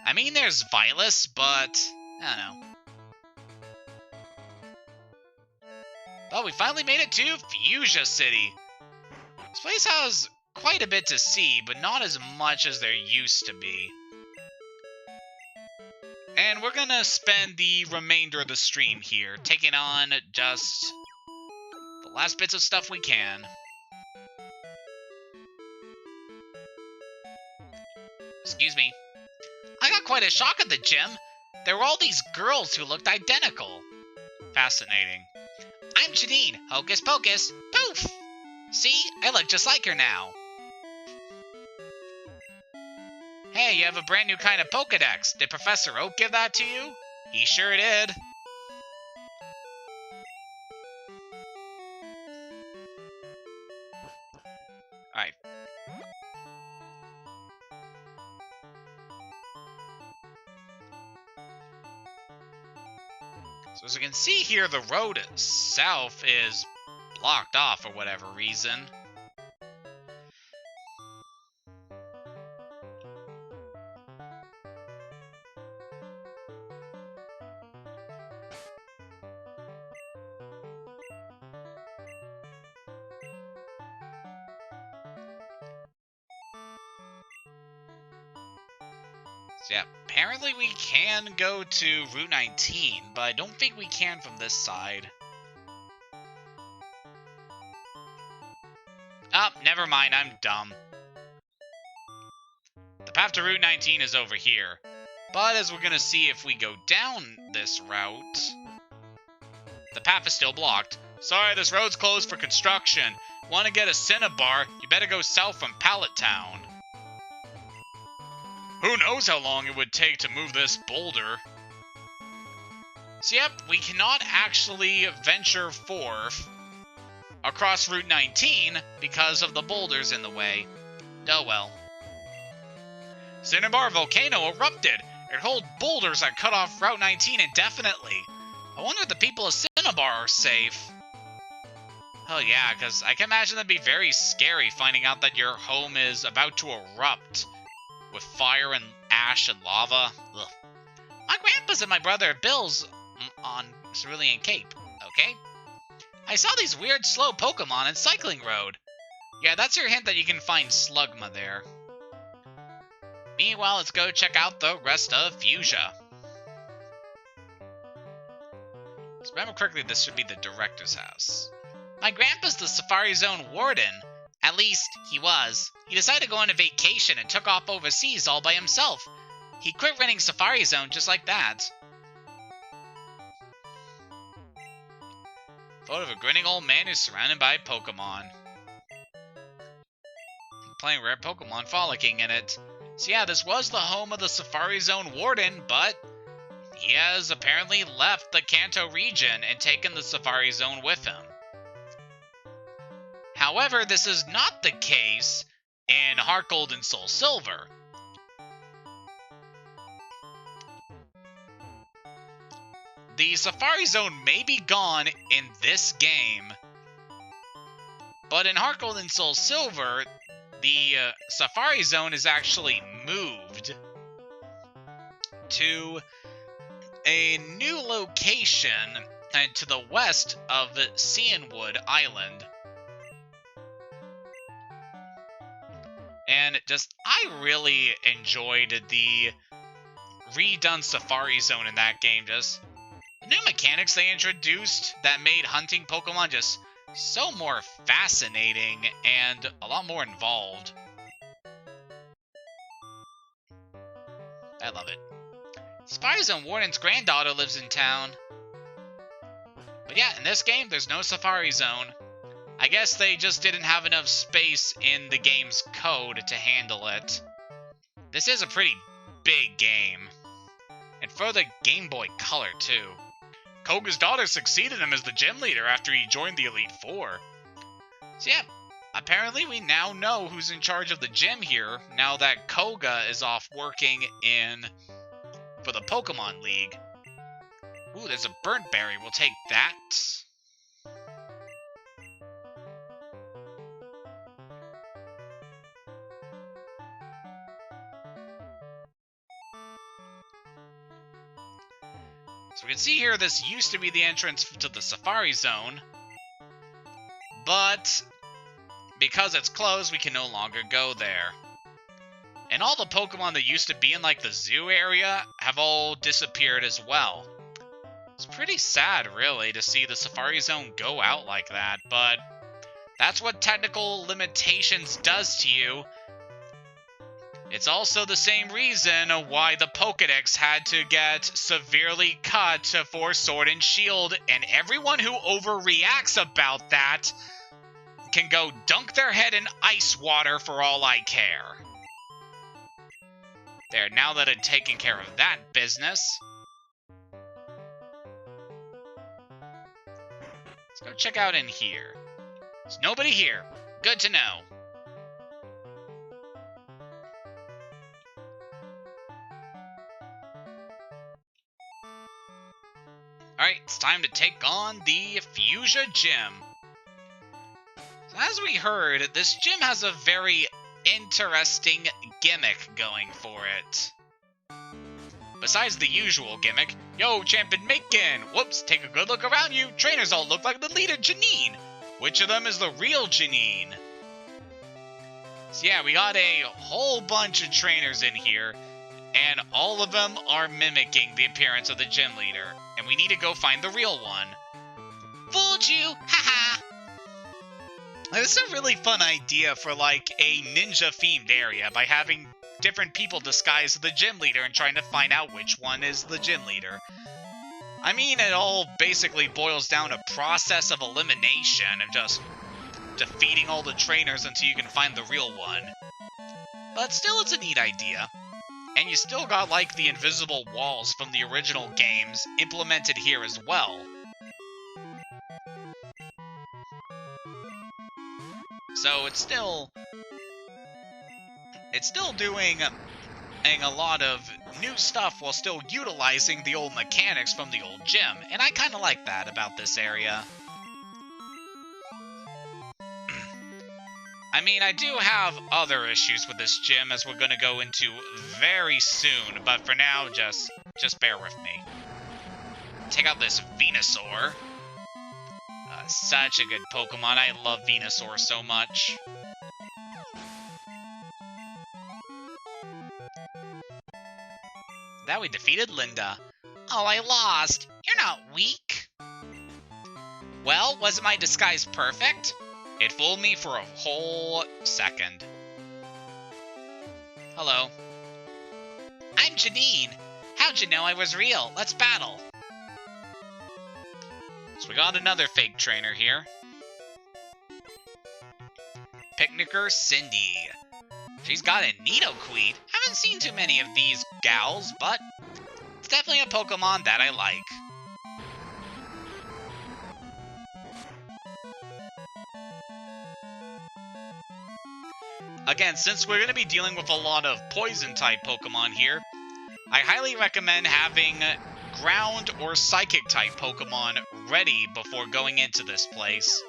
I mean, there's Vilas, but I don't know. But we finally made it to Fuchsia City. This place has quite a bit to see, but not as much as there used to be. And we're gonna spend the remainder of the stream here, taking on just the last bits of stuff we can. Excuse me. I got quite a shock at the gym. There were all these girls who looked identical. Fascinating. I'm Janine. Hocus pocus. Poof! See? I look just like her now. Hey, you have a brand new kind of Pokedex. Did Professor Oak give that to you? He sure did. Alright. So as you can see here, the road south is blocked off for whatever reason. So yeah, apparently we can go to Route 19, but I don't think we can from this side. Oh, never mind, I'm dumb. The path to Route 19 is over here. But as we're gonna see if we go down this route, the path is still blocked. Sorry, this road's closed for construction. Want to get a Cinnabar? You better go south from Pallet Town. Who knows how long it would take to move this boulder? So yep, we cannot actually venture forth across Route 19 because of the boulders in the way. Oh well. Cinnabar Volcano erupted. It holds boulders that cut off Route 19 indefinitely. I wonder if the people of Cinnabar are safe. Oh yeah, because I can imagine that'd be very scary finding out that your home is about to erupt with fire and ash and lava. Ugh. My grandpa's and my brother Bill's on Cerulean Cape, okay? I saw these weird slow Pokemon in Cycling Road. Yeah, that's your hint that you can find Slugma there. Meanwhile, let's go check out the rest of Fuchsia. So remember correctly, this should be the director's house. My grandpa's the Safari Zone warden. At least, he was. He decided to go on a vacation and took off overseas all by himself. He quit running Safari Zone just like that. Photo of a grinning old man who's surrounded by Pokemon. Playing rare Pokemon frolicking in it. So yeah, this was the home of the Safari Zone warden, but he has apparently left the Kanto region and taken the Safari Zone with him. However, this is not the case in Heart Gold and Soul Silver. The Safari Zone may be gone in this game, but in Heart Gold and Soul Silver, the Safari Zone is actually moved to a new location to the west of Cianwood Island. And I really enjoyed the redone Safari Zone in that game. Just the new mechanics they introduced that made hunting Pokemon just so more fascinating and a lot more involved. I love it. Safari Zone Warden's granddaughter lives in town. But yeah, in this game, there's no Safari Zone. I guess they just didn't have enough space in the game's code to handle it. This is a pretty big game. And for the Game Boy Color, too. Koga's daughter succeeded him as the gym leader after he joined the Elite Four. So yeah, apparently we now know who's in charge of the gym here, now that Koga is off working for the Pokemon League. Ooh, there's a burnt berry. We'll take that. So we can see here, this used to be the entrance to the Safari Zone, but because it's closed, we can no longer go there. And all the Pokemon that used to be in, like, the zoo area have all disappeared as well. It's pretty sad, really, to see the Safari Zone go out like that, but that's what technical limitations does to you. It's also the same reason why the Pokédex had to get severely cut for Sword and Shield, and everyone who overreacts about that can go dunk their head in ice water for all I care. There, now that I've taken care of that business, let's go check out in here. There's nobody here. Good to know. Alright, it's time to take on the Fuchsia Gym. So as we heard, this gym has a very interesting gimmick going for it. Besides the usual gimmick, yo, Champion Macon! Whoops, take a good look around you. Trainers all look like the leader, Janine. Which of them is the real Janine? So yeah, we got a whole bunch of trainers in here, and all of them are mimicking the appearance of the gym leader, and we need to go find the real one. Fooled you! Haha! This is a really fun idea for, like, a ninja-themed area, by having different people disguised as the gym leader and trying to find out which one is the gym leader. I mean, it all basically boils down to process of elimination and just defeating all the trainers until you can find the real one. But still, it's a neat idea. And you still got, like, the invisible walls from the original games implemented here as well. So it's still doing a lot of new stuff while still utilizing the old mechanics from the old gym, and I kind of like that about this area. I mean, I do have other issues with this gym, as we're going to go into very soon, but for now, just bear with me. Take out this Venusaur. Such a good Pokemon. I love Venusaur so much. That we defeated Linda. Oh, I lost. You're not weak. Well, wasn't my disguise perfect? It fooled me for a whole second. Hello. I'm Janine. How'd you know I was real? Let's battle. So we got another fake trainer here. Picnicker Cindy. She's got a Nidoqueen. Haven't seen too many of these gals, but it's definitely a Pokemon that I like. Again, since we're going to be dealing with a lot of Poison-type Pokemon here, I highly recommend having Ground or Psychic-type Pokemon ready before going into this place.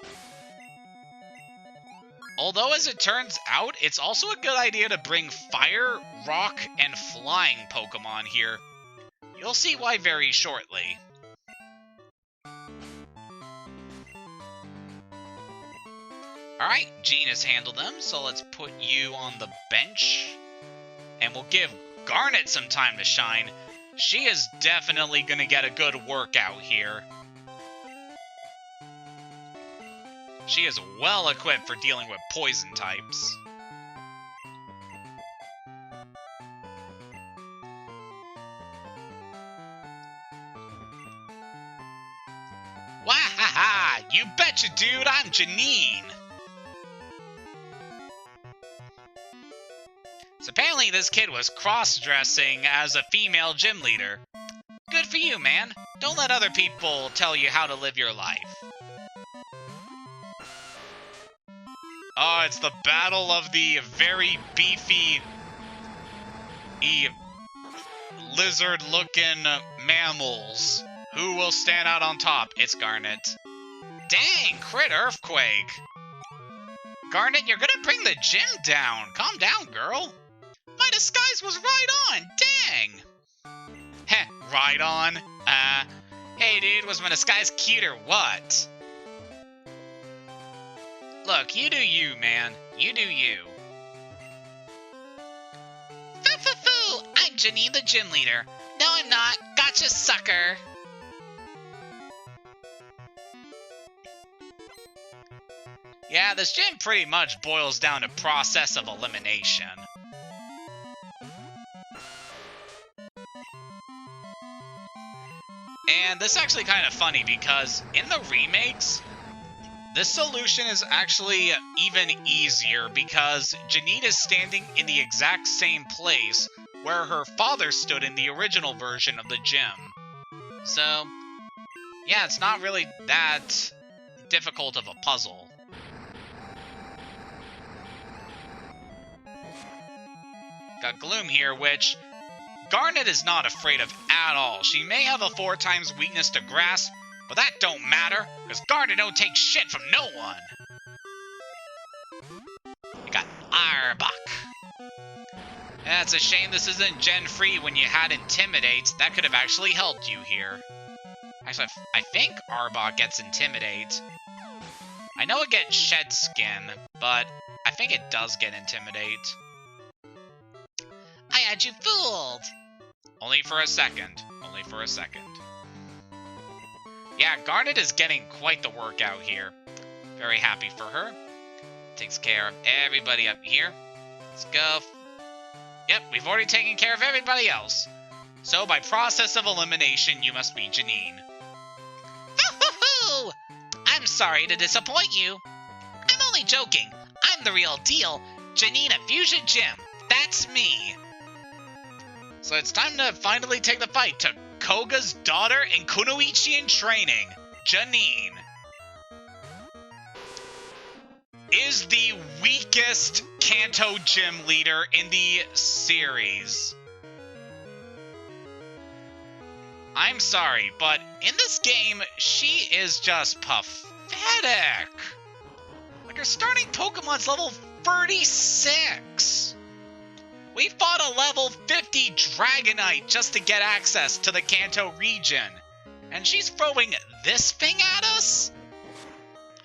Although, as it turns out, it's also a good idea to bring Fire, Rock, and Flying Pokemon here. You'll see why very shortly. Alright, Jean has handled them, so let's put you on the bench. And we'll give Garnet some time to shine. She is definitely going to get a good workout here. She is well equipped for dealing with poison types. Wahaha! You betcha, dude, I'm Janine! So apparently this kid was cross-dressing as a female gym leader. Good for you, man. Don't let other people tell you how to live your life. Oh, it's the battle of the very beefy, lizard-looking mammals. Who will stand out on top? It's Garnet. Dang, crit earthquake. Garnet, you're gonna bring the gym down. Calm down, girl. My disguise was right on. Dang. Heh, Right on. Hey dude, was my disguise cute or what? Look, you do you, man. You do you. Foo-foo-foo! I'm Janine the gym leader. No, I'm not. Gotcha, sucker. Yeah, this gym pretty much boils down to process of elimination. And this is actually kind of funny because in the remakes, this solution is actually even easier because Janine is standing in the exact same place where her father stood in the original version of the gym. So, yeah, it's not really that difficult of a puzzle. Got Gloom here, which Garnet is not afraid of at all. She may have a 4x weakness to Grass, but that don't matter, because Garnet don't take shit from no one. You got Arbok. Yeah, it's a shame this isn't Gen free when you had Intimidate. That could have actually helped you here. Actually, I think Arbok gets Intimidate. I know it gets Shed Skin, but I think it does get Intimidate. I had you fooled! Only for a second. Only for a second. Yeah, Garnet is getting quite the workout here. Very happy for her. Takes care of everybody up here. Let's go. Yep, we've already taken care of everybody else. So, by process of elimination, you must be Janine. Hoo-hoo-hoo! I'm sorry to disappoint you. I'm only joking. I'm the real deal. Janine at Fusion Gym. That's me. So it's time to finally take the fight to Koga's daughter and Kunoichi in training, Janine. Is the weakest Kanto gym leader in the series. I'm sorry, but in this game, she is just pathetic. Like, her starting Pokemon's level 36. We fought a level 50 Dragonite just to get access to the Kanto region. And she's throwing this thing at us?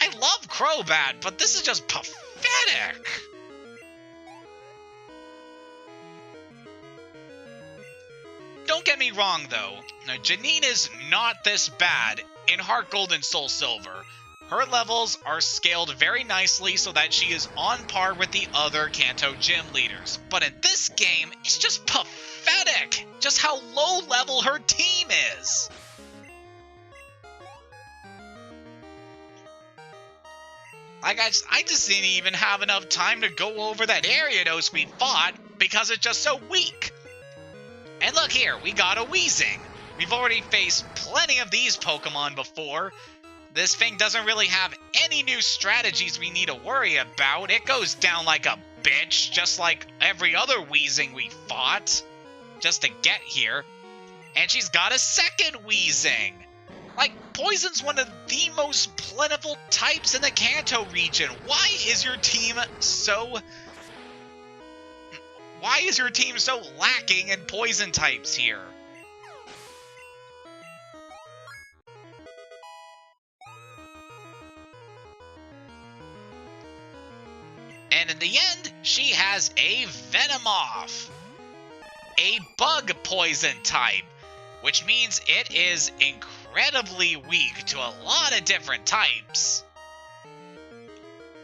I love Crobat, but this is just pathetic. Don't get me wrong, though. Janine is not this bad in Heart Gold and Soul Silver. Her levels are scaled very nicely so that she is on par with the other Kanto gym leaders. But in this game, it's just pathetic just how low level her team is. Like, I just didn't even have enough time to go over that Ariados we fought because it's just so weak. And look here, we got a Weezing. We've already faced plenty of these Pokemon before. This thing doesn't really have any new strategies we need to worry about. It goes down like a bitch, just like every other Weezing we fought, just to get here. And she's got a second Weezing. Like, Poison's one of the most plentiful types in the Kanto region. Why is your team so lacking in Poison types here? And in the end, she has a Venomoth, a bug poison type, which means it is incredibly weak to a lot of different types.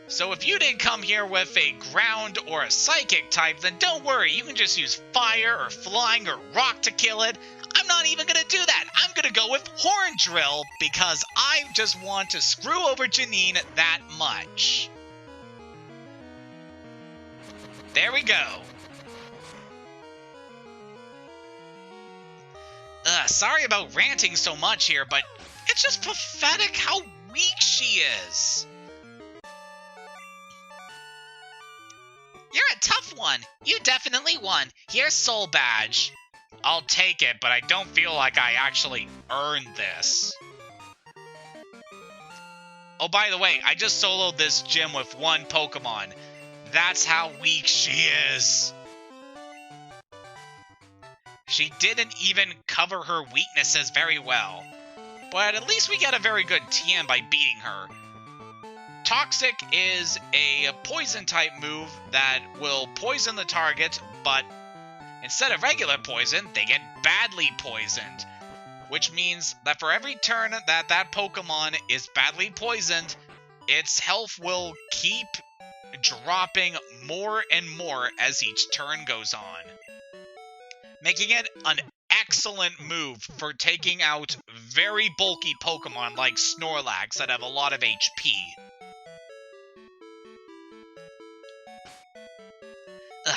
So if you didn't come here with a ground or a psychic type, then don't worry, you can just use fire or flying or rock to kill it. I'm not even going to do that. I'm going to go with Horn Drill because I just want to screw over Janine that much. There we go. Sorry about ranting so much here, but it's just pathetic how weak she is. You're a tough one. You definitely won. Here's Soul Badge. I'll take it, but I don't feel like I actually earned this. Oh, by the way, I just soloed this gym with one Pokemon. That's how weak she is. She didn't even cover her weaknesses very well. But at least we get a very good TM by beating her. Toxic is a poison-type move that will poison the target, but instead of regular poison, they get badly poisoned. Which means that for every turn that that Pokemon is badly poisoned, its health will keep dropping more and more as each turn goes on, making it an excellent move for taking out very bulky Pokemon like Snorlax that have a lot of HP.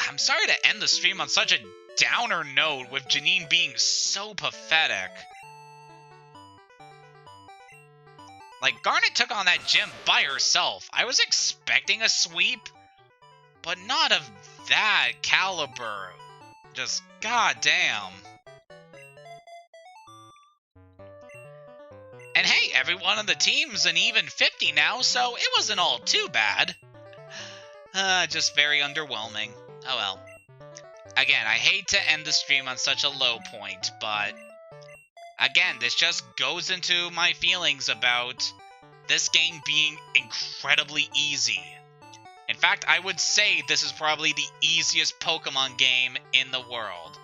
I'm sorry to end the stream on such a downer note with Janine being so pathetic. Like, Garnet took on that gym by herself. I was expecting a sweep, but not of that caliber. Just goddamn. And hey, everyone on the team's an even 50 now, so it wasn't all too bad. Just very underwhelming. Oh well. Again, I hate to end the stream on such a low point, but again, this just goes into my feelings about this game being incredibly easy. In fact, I would say this is probably the easiest Pokemon game in the world.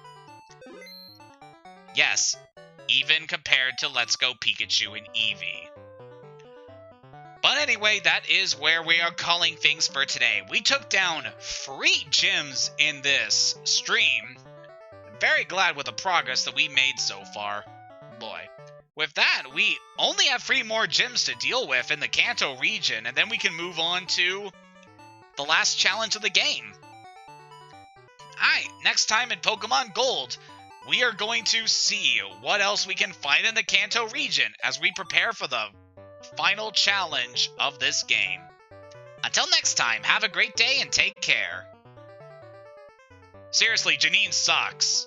Yes, even compared to Let's Go Pikachu and Eevee. But anyway, that is where we are calling things for today. We took down 3 gyms in this stream. I'm very glad with the progress that we made so far. Boy. With that, we only have 3 more gyms to deal with in the Kanto region, and then we can move on to the last challenge of the game. Alright, next time in Pokemon Gold, we are going to see what else we can find in the Kanto region as we prepare for the final challenge of this game. Until next time, have a great day and take care. Seriously, Janine sucks.